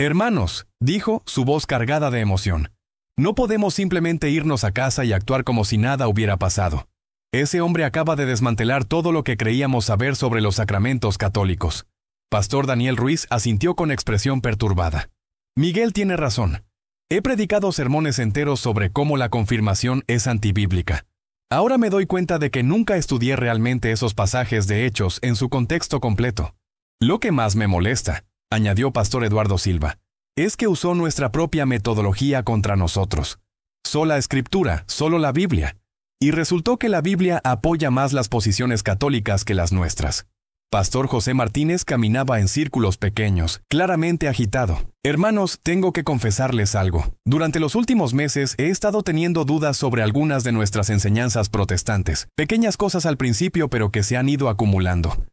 Hermanos, dijo, su voz cargada de emoción, no podemos simplemente irnos a casa y actuar como si nada hubiera pasado. Ese hombre acaba de desmantelar todo lo que creíamos saber sobre los sacramentos católicos. Pastor Daniel Ruiz asintió con expresión perturbada. Miguel tiene razón. He predicado sermones enteros sobre cómo la confirmación es antibíblica. Ahora me doy cuenta de que nunca estudié realmente esos pasajes de Hechos en su contexto completo. Lo que más me molesta, añadió Pastor Eduardo Silva, es que usó nuestra propia metodología contra nosotros. Sola escritura, solo la Biblia. Y resultó que la Biblia apoya más las posiciones católicas que las nuestras. Pastor José Martínez caminaba en círculos pequeños, claramente agitado. Hermanos, tengo que confesarles algo. Durante los últimos meses he estado teniendo dudas sobre algunas de nuestras enseñanzas protestantes. Pequeñas cosas al principio, pero que se han ido acumulando.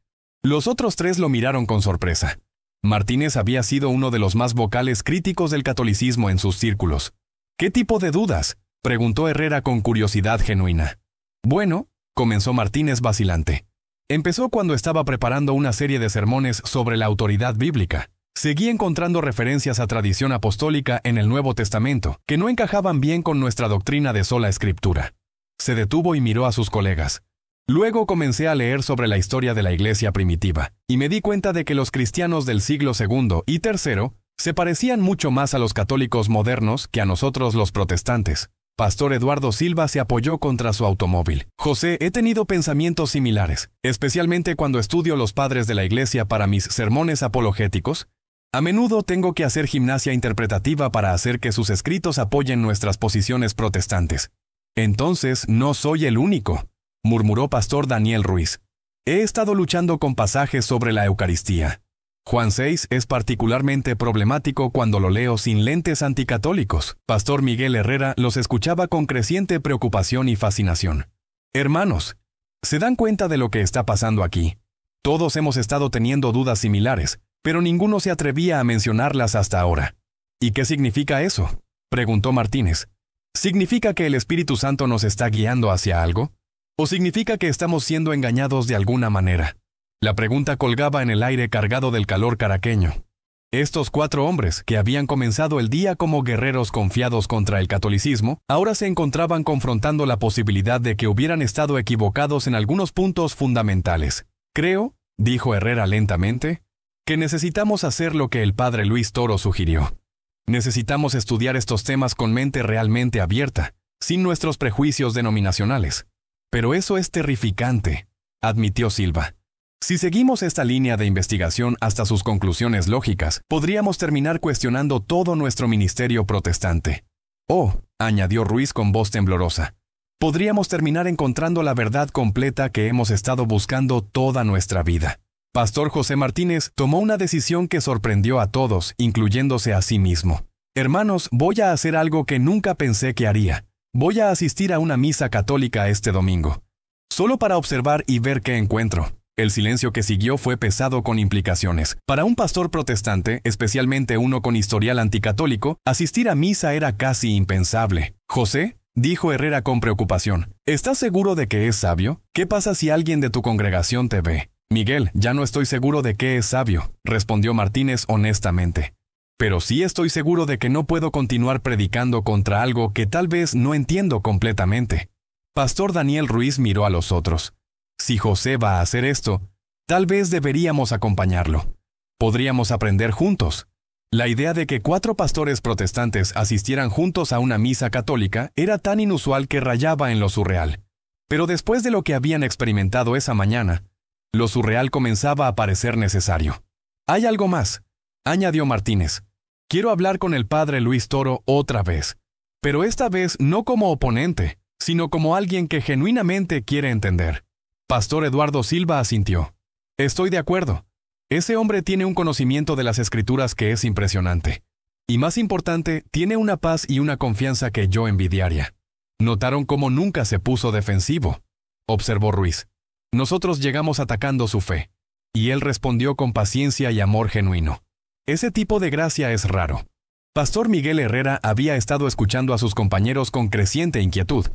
Los otros tres lo miraron con sorpresa. Martínez había sido uno de los más vocales críticos del catolicismo en sus círculos. ¿Qué tipo de dudas?, preguntó Herrera con curiosidad genuina. Bueno, comenzó Martínez vacilante. Empezó cuando estaba preparando una serie de sermones sobre la autoridad bíblica. Seguí encontrando referencias a tradición apostólica en el Nuevo Testamento, que no encajaban bien con nuestra doctrina de sola escritura. Se detuvo y miró a sus colegas. Luego comencé a leer sobre la historia de la iglesia primitiva, y me di cuenta de que los cristianos del siglo II y III se parecían mucho más a los católicos modernos que a nosotros los protestantes. Pastor Eduardo Silva se apoyó contra su automóvil. José, he tenido pensamientos similares, especialmente cuando estudio los padres de la iglesia para mis sermones apologéticos. A menudo tengo que hacer gimnasia interpretativa para hacer que sus escritos apoyen nuestras posiciones protestantes. Entonces, no soy el único, murmuró Pastor Daniel Ruiz. He estado luchando con pasajes sobre la Eucaristía. Juan 6 es particularmente problemático cuando lo leo sin lentes anticatólicos. Pastor Miguel Herrera los escuchaba con creciente preocupación y fascinación. Hermanos, ¿se dan cuenta de lo que está pasando aquí? Todos hemos estado teniendo dudas similares, pero ninguno se atrevía a mencionarlas hasta ahora. ¿Y qué significa eso?, preguntó Martínez. ¿Significa que el Espíritu Santo nos está guiando hacia algo? ¿O significa que estamos siendo engañados de alguna manera? La pregunta colgaba en el aire cargado del calor caraqueño. Estos 4 hombres, que habían comenzado el día como guerreros confiados contra el catolicismo, ahora se encontraban confrontando la posibilidad de que hubieran estado equivocados en algunos puntos fundamentales. Creo, dijo Herrera lentamente, que necesitamos hacer lo que el padre Luis Toro sugirió. Necesitamos estudiar estos temas con mente realmente abierta, sin nuestros prejuicios denominacionales. Pero eso es terrificante, admitió Silva. Si seguimos esta línea de investigación hasta sus conclusiones lógicas, podríamos terminar cuestionando todo nuestro ministerio protestante. Oh, añadió Ruiz con voz temblorosa, podríamos terminar encontrando la verdad completa que hemos estado buscando toda nuestra vida. Pastor José Martínez tomó una decisión que sorprendió a todos, incluyéndose a sí mismo. Hermanos, voy a hacer algo que nunca pensé que haría. Voy a asistir a una misa católica este domingo. Solo para observar y ver qué encuentro. El silencio que siguió fue pesado con implicaciones. Para un pastor protestante, especialmente uno con historial anticatólico, asistir a misa era casi impensable. José, dijo Herrera con preocupación, ¿estás seguro de que es sabio? ¿Qué pasa si alguien de tu congregación te ve? Miguel, ya no estoy seguro de que es sabio, respondió Martínez honestamente. Pero sí estoy seguro de que no puedo continuar predicando contra algo que tal vez no entiendo completamente. Pastor Daniel Ruiz miró a los otros. Si José va a hacer esto, tal vez deberíamos acompañarlo. Podríamos aprender juntos. La idea de que 4 pastores protestantes asistieran juntos a una misa católica era tan inusual que rayaba en lo surreal. Pero después de lo que habían experimentado esa mañana, lo surreal comenzaba a parecer necesario. Hay algo más, añadió Martínez. Quiero hablar con el padre Luis Toro otra vez, pero esta vez no como oponente, sino como alguien que genuinamente quiere entender. Pastor Eduardo Silva asintió. Estoy de acuerdo. Ese hombre tiene un conocimiento de las Escrituras que es impresionante. Y más importante, tiene una paz y una confianza que yo envidiaría. ¿Notaron cómo nunca se puso defensivo?, observó Ruiz. Nosotros llegamos atacando su fe, y él respondió con paciencia y amor genuino. Ese tipo de gracia es raro. Pastor Miguel Herrera había estado escuchando a sus compañeros con creciente inquietud.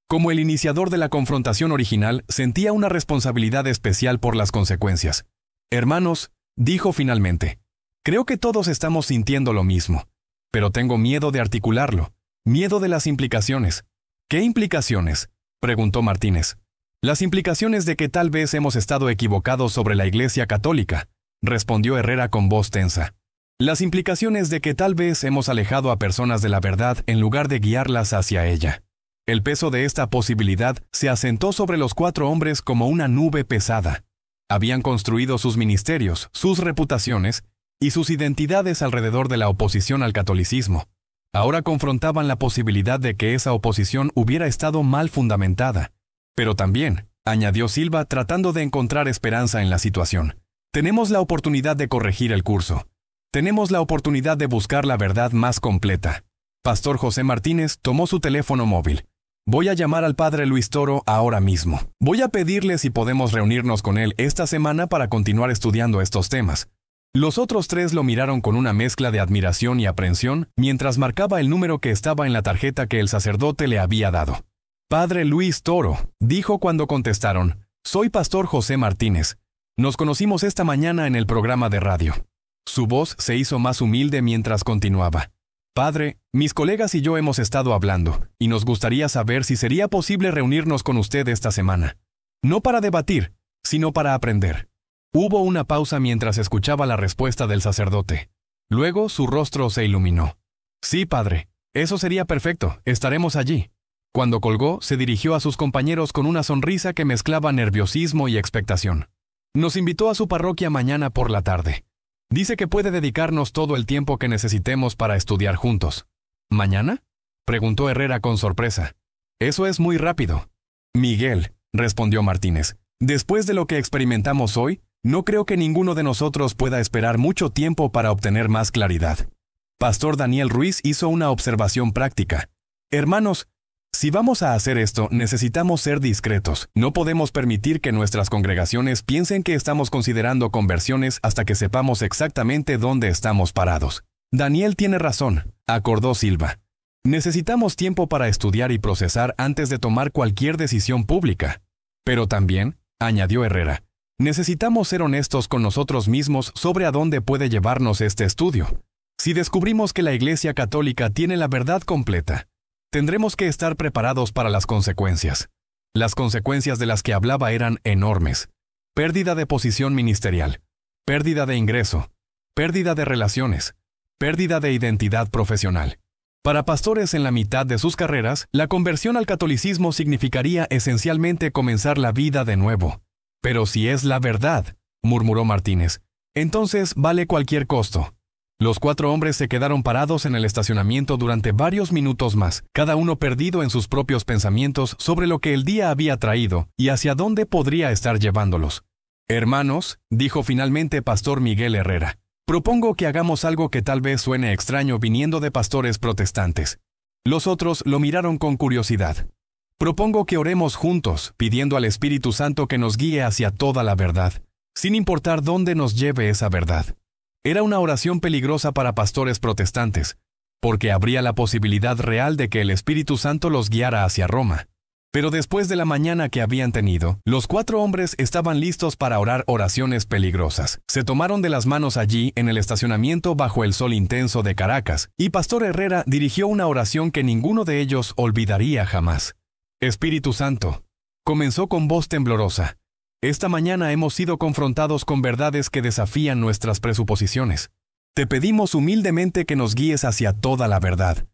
Como el iniciador de la confrontación original, sentía una responsabilidad especial por las consecuencias. Hermanos, dijo finalmente, creo que todos estamos sintiendo lo mismo, pero tengo miedo de articularlo, miedo de las implicaciones. ¿Qué implicaciones?, preguntó Martínez. Las implicaciones de que tal vez hemos estado equivocados sobre la Iglesia Católica, respondió Herrera con voz tensa. Las implicaciones de que tal vez hemos alejado a personas de la verdad en lugar de guiarlas hacia ella. El peso de esta posibilidad se asentó sobre los 4 hombres como una nube pesada. Habían construido sus ministerios, sus reputaciones y sus identidades alrededor de la oposición al catolicismo. Ahora confrontaban la posibilidad de que esa oposición hubiera estado mal fundamentada. Pero también, añadió Silva tratando de encontrar esperanza en la situación, tenemos la oportunidad de corregir el curso. Tenemos la oportunidad de buscar la verdad más completa. Pastor José Martínez tomó su teléfono móvil. Voy a llamar al padre Luis Toro ahora mismo. Voy a pedirle si podemos reunirnos con él esta semana para continuar estudiando estos temas. Los otros 3 lo miraron con una mezcla de admiración y aprensión mientras marcaba el número que estaba en la tarjeta que el sacerdote le había dado. Padre Luis Toro, dijo cuando contestaron, soy Pastor José Martínez. Nos conocimos esta mañana en el programa de radio. Su voz se hizo más humilde mientras continuaba. Padre, mis colegas y yo hemos estado hablando, y nos gustaría saber si sería posible reunirnos con usted esta semana. No para debatir, sino para aprender. Hubo una pausa mientras escuchaba la respuesta del sacerdote. Luego su rostro se iluminó. Sí, padre, eso sería perfecto, estaremos allí. Cuando colgó, se dirigió a sus compañeros con una sonrisa que mezclaba nerviosismo y expectación. Nos invitó a su parroquia mañana por la tarde. Dice que puede dedicarnos todo el tiempo que necesitemos para estudiar juntos. ¿Mañana?, preguntó Herrera con sorpresa. Eso es muy rápido. Miguel, respondió Martínez, después de lo que experimentamos hoy, no creo que ninguno de nosotros pueda esperar mucho tiempo para obtener más claridad. Pastor Daniel Ruiz hizo una observación práctica. Hermanos, si vamos a hacer esto, necesitamos ser discretos. No podemos permitir que nuestras congregaciones piensen que estamos considerando conversiones hasta que sepamos exactamente dónde estamos parados. Daniel tiene razón, acordó Silva. Necesitamos tiempo para estudiar y procesar antes de tomar cualquier decisión pública. Pero también, añadió Herrera, necesitamos ser honestos con nosotros mismos sobre a dónde puede llevarnos este estudio. Si descubrimos que la Iglesia Católica tiene la verdad completa, tendremos que estar preparados para las consecuencias. Las consecuencias de las que hablaba eran enormes. Pérdida de posición ministerial, pérdida de ingreso, pérdida de relaciones, pérdida de identidad profesional. Para pastores en la mitad de sus carreras, la conversión al catolicismo significaría esencialmente comenzar la vida de nuevo. Pero si es la verdad, murmuró Martínez, entonces vale cualquier costo. Los 4 hombres se quedaron parados en el estacionamiento durante varios minutos más, cada uno perdido en sus propios pensamientos sobre lo que el día había traído y hacia dónde podría estar llevándolos. Hermanos, dijo finalmente Pastor Miguel Herrera, propongo que hagamos algo que tal vez suene extraño viniendo de pastores protestantes. Los otros lo miraron con curiosidad. Propongo que oremos juntos, pidiendo al Espíritu Santo que nos guíe hacia toda la verdad, sin importar dónde nos lleve esa verdad. Era una oración peligrosa para pastores protestantes, porque habría la posibilidad real de que el Espíritu Santo los guiara hacia Roma. Pero después de la mañana que habían tenido, los 4 hombres estaban listos para orar oraciones peligrosas. Se tomaron de las manos allí en el estacionamiento bajo el sol intenso de Caracas, y Pastor Herrera dirigió una oración que ninguno de ellos olvidaría jamás. Espíritu Santo, comenzó con voz temblorosa. Esta mañana hemos sido confrontados con verdades que desafían nuestras presuposiciones. Te pedimos humildemente que nos guíes hacia toda la verdad,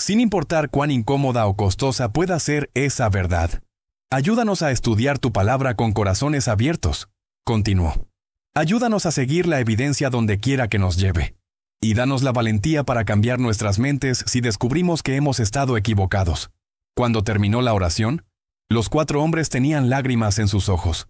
sin importar cuán incómoda o costosa pueda ser esa verdad. Ayúdanos a estudiar tu palabra con corazones abiertos, continuó. Ayúdanos a seguir la evidencia donde quiera que nos lleve. Y danos la valentía para cambiar nuestras mentes si descubrimos que hemos estado equivocados. Cuando terminó la oración, los 4 hombres tenían lágrimas en sus ojos.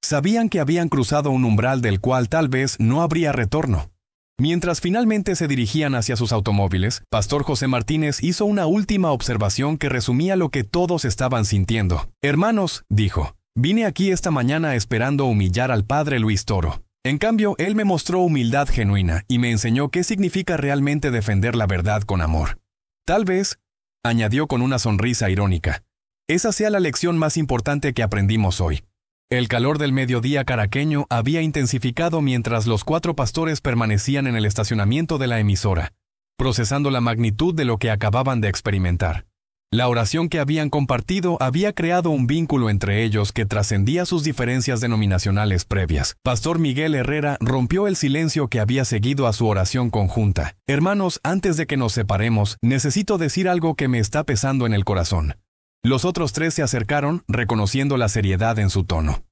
Sabían que habían cruzado un umbral del cual tal vez no habría retorno. Mientras finalmente se dirigían hacia sus automóviles, Pastor José Martínez hizo una última observación que resumía lo que todos estaban sintiendo. Hermanos, dijo, vine aquí esta mañana esperando humillar al padre Luis Toro. En cambio, él me mostró humildad genuina y me enseñó qué significa realmente defender la verdad con amor. Tal vez, añadió con una sonrisa irónica, esa sea la lección más importante que aprendimos hoy. El calor del mediodía caraqueño había intensificado mientras los 4 pastores permanecían en el estacionamiento de la emisora, procesando la magnitud de lo que acababan de experimentar. La oración que habían compartido había creado un vínculo entre ellos que trascendía sus diferencias denominacionales previas. Pastor Miguel Herrera rompió el silencio que había seguido a su oración conjunta. Hermanos, antes de que nos separemos, necesito decir algo que me está pesando en el corazón. Los otros tres se acercaron, reconociendo la seriedad en su tono.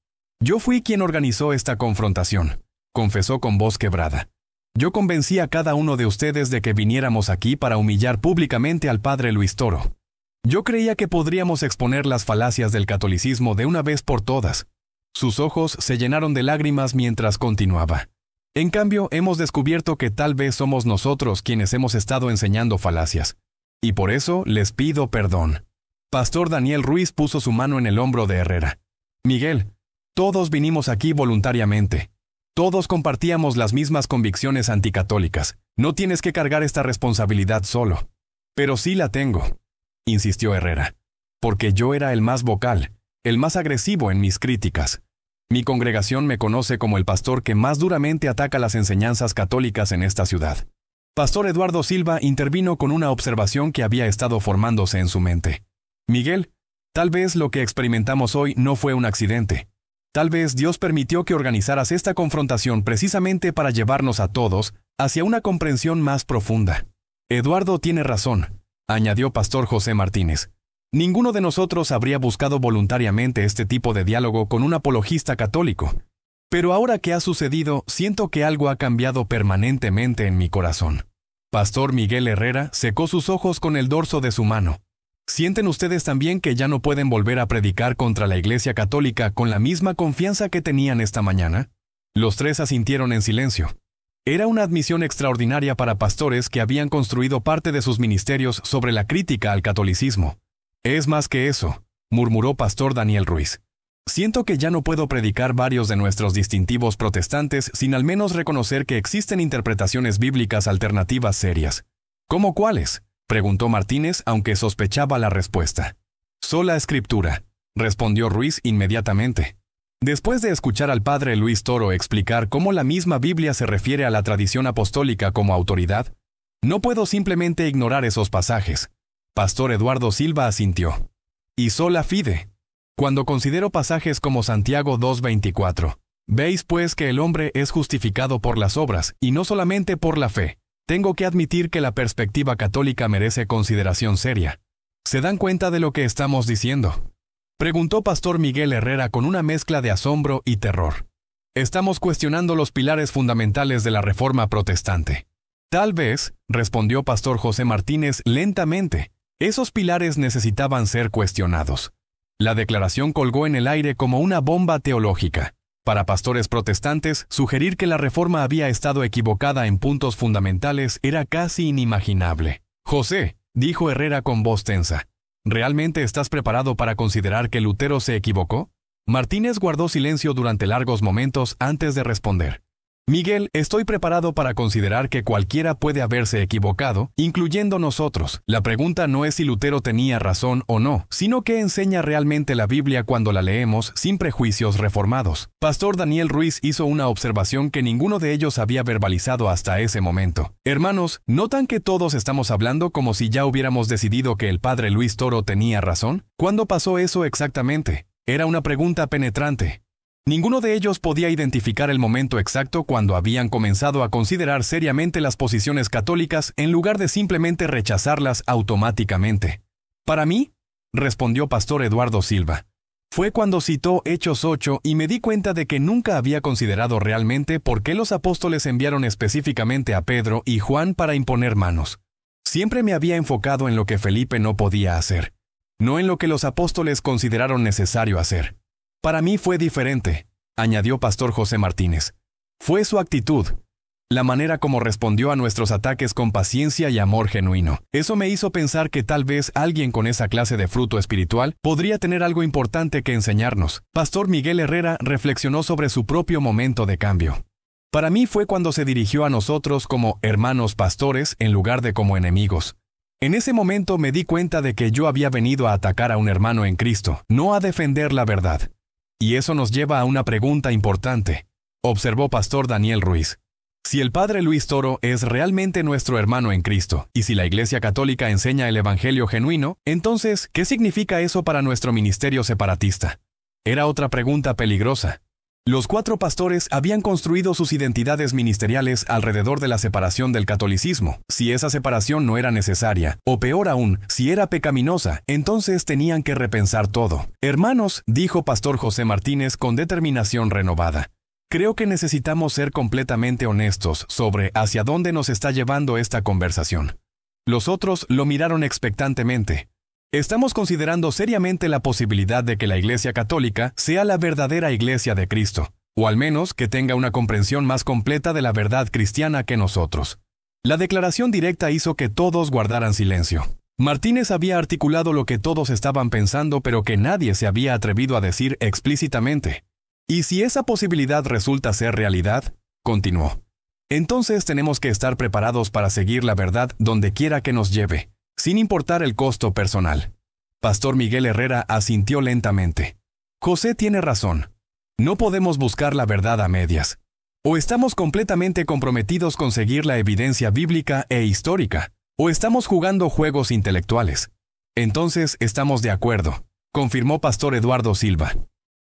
Yo fui quien organizó esta confrontación, confesó con voz quebrada. Yo convencí a cada uno de ustedes de que viniéramos aquí para humillar públicamente al padre Luis Toro. Yo creía que podríamos exponer las falacias del catolicismo de una vez por todas. Sus ojos se llenaron de lágrimas mientras continuaba. En cambio, hemos descubierto que tal vez somos nosotros quienes hemos estado enseñando falacias. Y por eso les pido perdón. Pastor Daniel Ruiz puso su mano en el hombro de Herrera. Miguel, todos vinimos aquí voluntariamente. Todos compartíamos las mismas convicciones anticatólicas. No tienes que cargar esta responsabilidad solo. Pero sí la tengo, insistió Herrera, porque yo era el más vocal, el más agresivo en mis críticas. Mi congregación me conoce como el pastor que más duramente ataca las enseñanzas católicas en esta ciudad. Pastor Eduardo Silva intervino con una observación que había estado formándose en su mente. Miguel, tal vez lo que experimentamos hoy no fue un accidente. Tal vez Dios permitió que organizaras esta confrontación precisamente para llevarnos a todos hacia una comprensión más profunda. Eduardo tiene razón, añadió Pastor José Martínez. Ninguno de nosotros habría buscado voluntariamente este tipo de diálogo con un apologista católico. Pero ahora que ha sucedido, siento que algo ha cambiado permanentemente en mi corazón. Pastor Miguel Herrera secó sus ojos con el dorso de su mano. ¿Sienten ustedes también que ya no pueden volver a predicar contra la Iglesia Católica con la misma confianza que tenían esta mañana? Los tres asintieron en silencio. Era una admisión extraordinaria para pastores que habían construido parte de sus ministerios sobre la crítica al catolicismo. Es más que eso, murmuró Pastor Daniel Ruiz. Siento que ya no puedo predicar varios de nuestros distintivos protestantes sin al menos reconocer que existen interpretaciones bíblicas alternativas serias. ¿Cómo cuáles?, preguntó Martínez, aunque sospechaba la respuesta. Sola Escritura, respondió Ruiz inmediatamente. Después de escuchar al padre Luis Toro explicar cómo la misma Biblia se refiere a la tradición apostólica como autoridad, no puedo simplemente ignorar esos pasajes. Pastor Eduardo Silva asintió. Y sola fide. Cuando considero pasajes como Santiago 2:24, veis pues que el hombre es justificado por las obras, y no solamente por la fe. Tengo que admitir que la perspectiva católica merece consideración seria. ¿Se dan cuenta de lo que estamos diciendo?, preguntó Pastor Miguel Herrera con una mezcla de asombro y terror. Estamos cuestionando los pilares fundamentales de la Reforma protestante. Tal vez, respondió Pastor José Martínez lentamente, esos pilares necesitaban ser cuestionados. La declaración colgó en el aire como una bomba teológica. Para pastores protestantes, sugerir que la Reforma había estado equivocada en puntos fundamentales era casi inimaginable. José, dijo Herrera con voz tensa, ¿realmente estás preparado para considerar que Lutero se equivocó? Martínez guardó silencio durante largos momentos antes de responder. Miguel, estoy preparado para considerar que cualquiera puede haberse equivocado, incluyendo nosotros. La pregunta no es si Lutero tenía razón o no, sino qué enseña realmente la Biblia cuando la leemos sin prejuicios reformados. Pastor Daniel Ruiz hizo una observación que ninguno de ellos había verbalizado hasta ese momento. Hermanos, ¿notan que todos estamos hablando como si ya hubiéramos decidido que el padre Luis Toro tenía razón? ¿Cuándo pasó eso exactamente? Era una pregunta penetrante. Ninguno de ellos podía identificar el momento exacto cuando habían comenzado a considerar seriamente las posiciones católicas en lugar de simplemente rechazarlas automáticamente. Para mí, respondió Pastor Eduardo Silva, fue cuando citó Hechos 8 y me di cuenta de que nunca había considerado realmente por qué los apóstoles enviaron específicamente a Pedro y Juan para imponer manos. Siempre me había enfocado en lo que Felipe no podía hacer, no en lo que los apóstoles consideraron necesario hacer. Para mí fue diferente, añadió Pastor José Martínez. Fue su actitud, la manera como respondió a nuestros ataques con paciencia y amor genuino. Eso me hizo pensar que tal vez alguien con esa clase de fruto espiritual podría tener algo importante que enseñarnos. Pastor Miguel Herrera reflexionó sobre su propio momento de cambio. Para mí fue cuando se dirigió a nosotros como hermanos pastores en lugar de como enemigos. En ese momento me di cuenta de que yo había venido a atacar a un hermano en Cristo, no a defender la verdad. Y eso nos lleva a una pregunta importante, observó Pastor Daniel Ruiz. Si el padre Luis Toro es realmente nuestro hermano en Cristo, y si la Iglesia Católica enseña el Evangelio genuino, entonces, ¿qué significa eso para nuestro ministerio separatista? Era otra pregunta peligrosa. Los 4 pastores habían construido sus identidades ministeriales alrededor de la separación del catolicismo. Si esa separación no era necesaria, o peor aún, si era pecaminosa, entonces tenían que repensar todo. Hermanos, dijo Pastor José Martínez con determinación renovada, creo que necesitamos ser completamente honestos sobre hacia dónde nos está llevando esta conversación. Los otros lo miraron expectantemente. Estamos considerando seriamente la posibilidad de que la Iglesia Católica sea la verdadera Iglesia de Cristo, o al menos que tenga una comprensión más completa de la verdad cristiana que nosotros. La declaración directa hizo que todos guardaran silencio. Martínez había articulado lo que todos estaban pensando, pero que nadie se había atrevido a decir explícitamente. Y si esa posibilidad resulta ser realidad, continuó, entonces tenemos que estar preparados para seguir la verdad donde quiera que nos lleve, sin importar el costo personal. Pastor Miguel Herrera asintió lentamente. José tiene razón. No podemos buscar la verdad a medias. O estamos completamente comprometidos con seguir la evidencia bíblica e histórica, o estamos jugando juegos intelectuales. Entonces estamos de acuerdo, confirmó Pastor Eduardo Silva.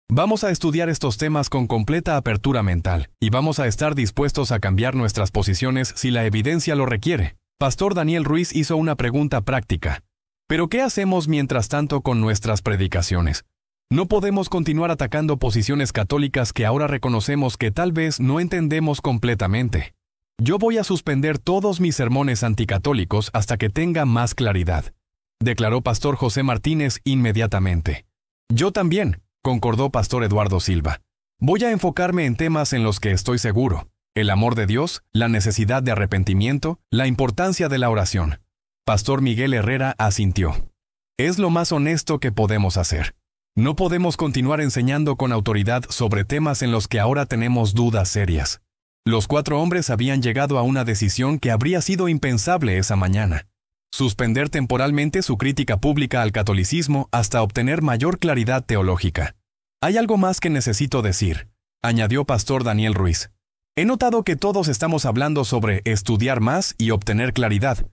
Vamos a estudiar estos temas con completa apertura mental, y vamos a estar dispuestos a cambiar nuestras posiciones si la evidencia lo requiere. Pastor Daniel Ruiz hizo una pregunta práctica. ¿Pero qué hacemos mientras tanto con nuestras predicaciones? No podemos continuar atacando posiciones católicas que ahora reconocemos que tal vez no entendemos completamente. Yo voy a suspender todos mis sermones anticatólicos hasta que tenga más claridad, declaró Pastor José Martínez inmediatamente. Yo también, concordó Pastor Eduardo Silva. Voy a enfocarme en temas en los que estoy seguro. El amor de Dios, la necesidad de arrepentimiento, la importancia de la oración. Pastor Miguel Herrera asintió. Es lo más honesto que podemos hacer. No podemos continuar enseñando con autoridad sobre temas en los que ahora tenemos dudas serias. Los 4 hombres habían llegado a una decisión que habría sido impensable esa mañana. Suspender temporalmente su crítica pública al catolicismo hasta obtener mayor claridad teológica. Hay algo más que necesito decir, añadió Pastor Daniel Ruiz. He notado que todos estamos hablando sobre estudiar más y obtener claridad,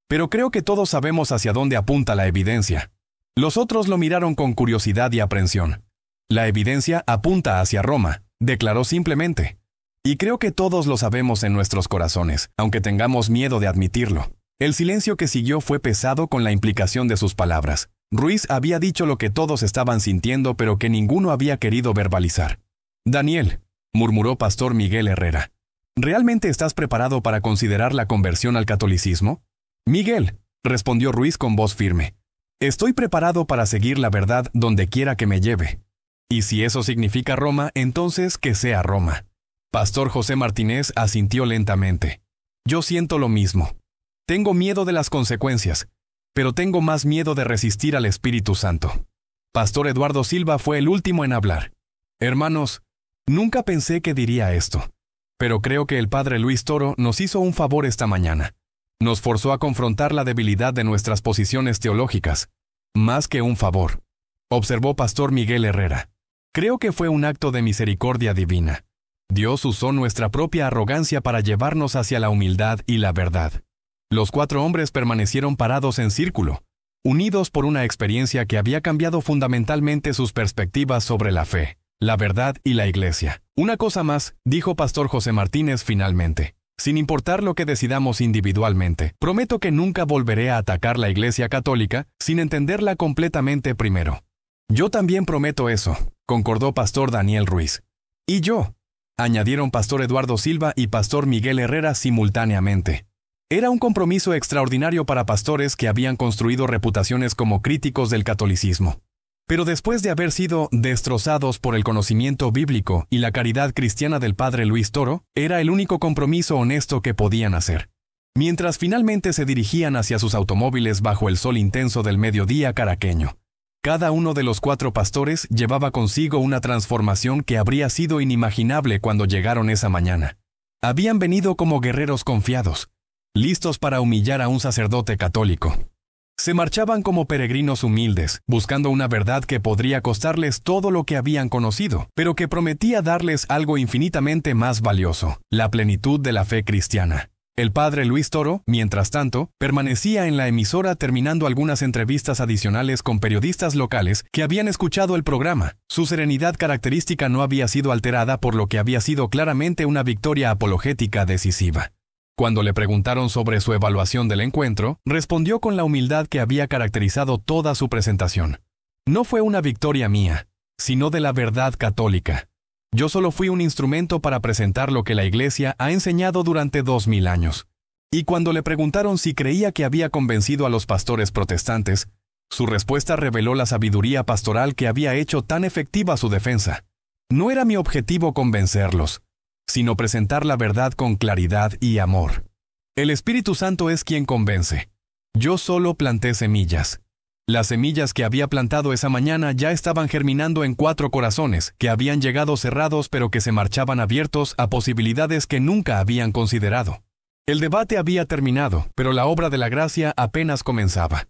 pero creo que todos sabemos hacia dónde apunta la evidencia. Los otros lo miraron con curiosidad y aprensión. La evidencia apunta hacia Roma, declaró simplemente. Y creo que todos lo sabemos en nuestros corazones, aunque tengamos miedo de admitirlo. El silencio que siguió fue pesado con la implicación de sus palabras. Ruiz había dicho lo que todos estaban sintiendo, pero que ninguno había querido verbalizar. Daniel, murmuró Pastor Miguel Herrera, ¿realmente estás preparado para considerar la conversión al catolicismo? Miguel, respondió Ruiz con voz firme. Estoy preparado para seguir la verdad donde quiera que me lleve. Y si eso significa Roma, entonces que sea Roma. Pastor José Martínez asintió lentamente. Yo siento lo mismo. Tengo miedo de las consecuencias, pero tengo más miedo de resistir al Espíritu Santo. Pastor Eduardo Silva fue el último en hablar. Hermanos, nunca pensé que diría esto, pero creo que el Padre Luis Toro nos hizo un favor esta mañana. Nos forzó a confrontar la debilidad de nuestras posiciones teológicas. Más que un favor, observó Pastor Miguel Herrera. Creo que fue un acto de misericordia divina. Dios usó nuestra propia arrogancia para llevarnos hacia la humildad y la verdad. Los 4 hombres permanecieron parados en círculo, unidos por una experiencia que había cambiado fundamentalmente sus perspectivas sobre la fe, la verdad y la Iglesia. Una cosa más, dijo Pastor José Martínez finalmente. Sin importar lo que decidamos individualmente, prometo que nunca volveré a atacar la Iglesia Católica sin entenderla completamente primero. Yo también prometo eso, concordó Pastor Daniel Ruiz. Y yo, añadieron Pastor Eduardo Silva y Pastor Miguel Herrera simultáneamente. Era un compromiso extraordinario para pastores que habían construido reputaciones como críticos del catolicismo. Pero después de haber sido destrozados por el conocimiento bíblico y la caridad cristiana del Padre Luis Toro, era el único compromiso honesto que podían hacer. Mientras finalmente se dirigían hacia sus automóviles bajo el sol intenso del mediodía caraqueño, cada uno de los 4 pastores llevaba consigo una transformación que habría sido inimaginable cuando llegaron esa mañana. Habían venido como guerreros confiados, listos para humillar a un sacerdote católico. Se marchaban como peregrinos humildes, buscando una verdad que podría costarles todo lo que habían conocido, pero que prometía darles algo infinitamente más valioso, la plenitud de la fe cristiana. El padre Luis Toro, mientras tanto, permanecía en la emisora terminando algunas entrevistas adicionales con periodistas locales que habían escuchado el programa. Su serenidad característica no había sido alterada por lo que había sido claramente una victoria apologética decisiva. Cuando le preguntaron sobre su evaluación del encuentro, respondió con la humildad que había caracterizado toda su presentación. No fue una victoria mía, sino de la verdad católica. Yo solo fui un instrumento para presentar lo que la Iglesia ha enseñado durante 2000 años. Y cuando le preguntaron si creía que había convencido a los pastores protestantes, su respuesta reveló la sabiduría pastoral que había hecho tan efectiva su defensa. No era mi objetivo convencerlos, sino presentar la verdad con claridad y amor. El Espíritu Santo es quien convence. Yo solo planté semillas. Las semillas que había plantado esa mañana ya estaban germinando en 4 corazones, que habían llegado cerrados pero que se marchaban abiertos a posibilidades que nunca habían considerado. El debate había terminado, pero la obra de la gracia apenas comenzaba.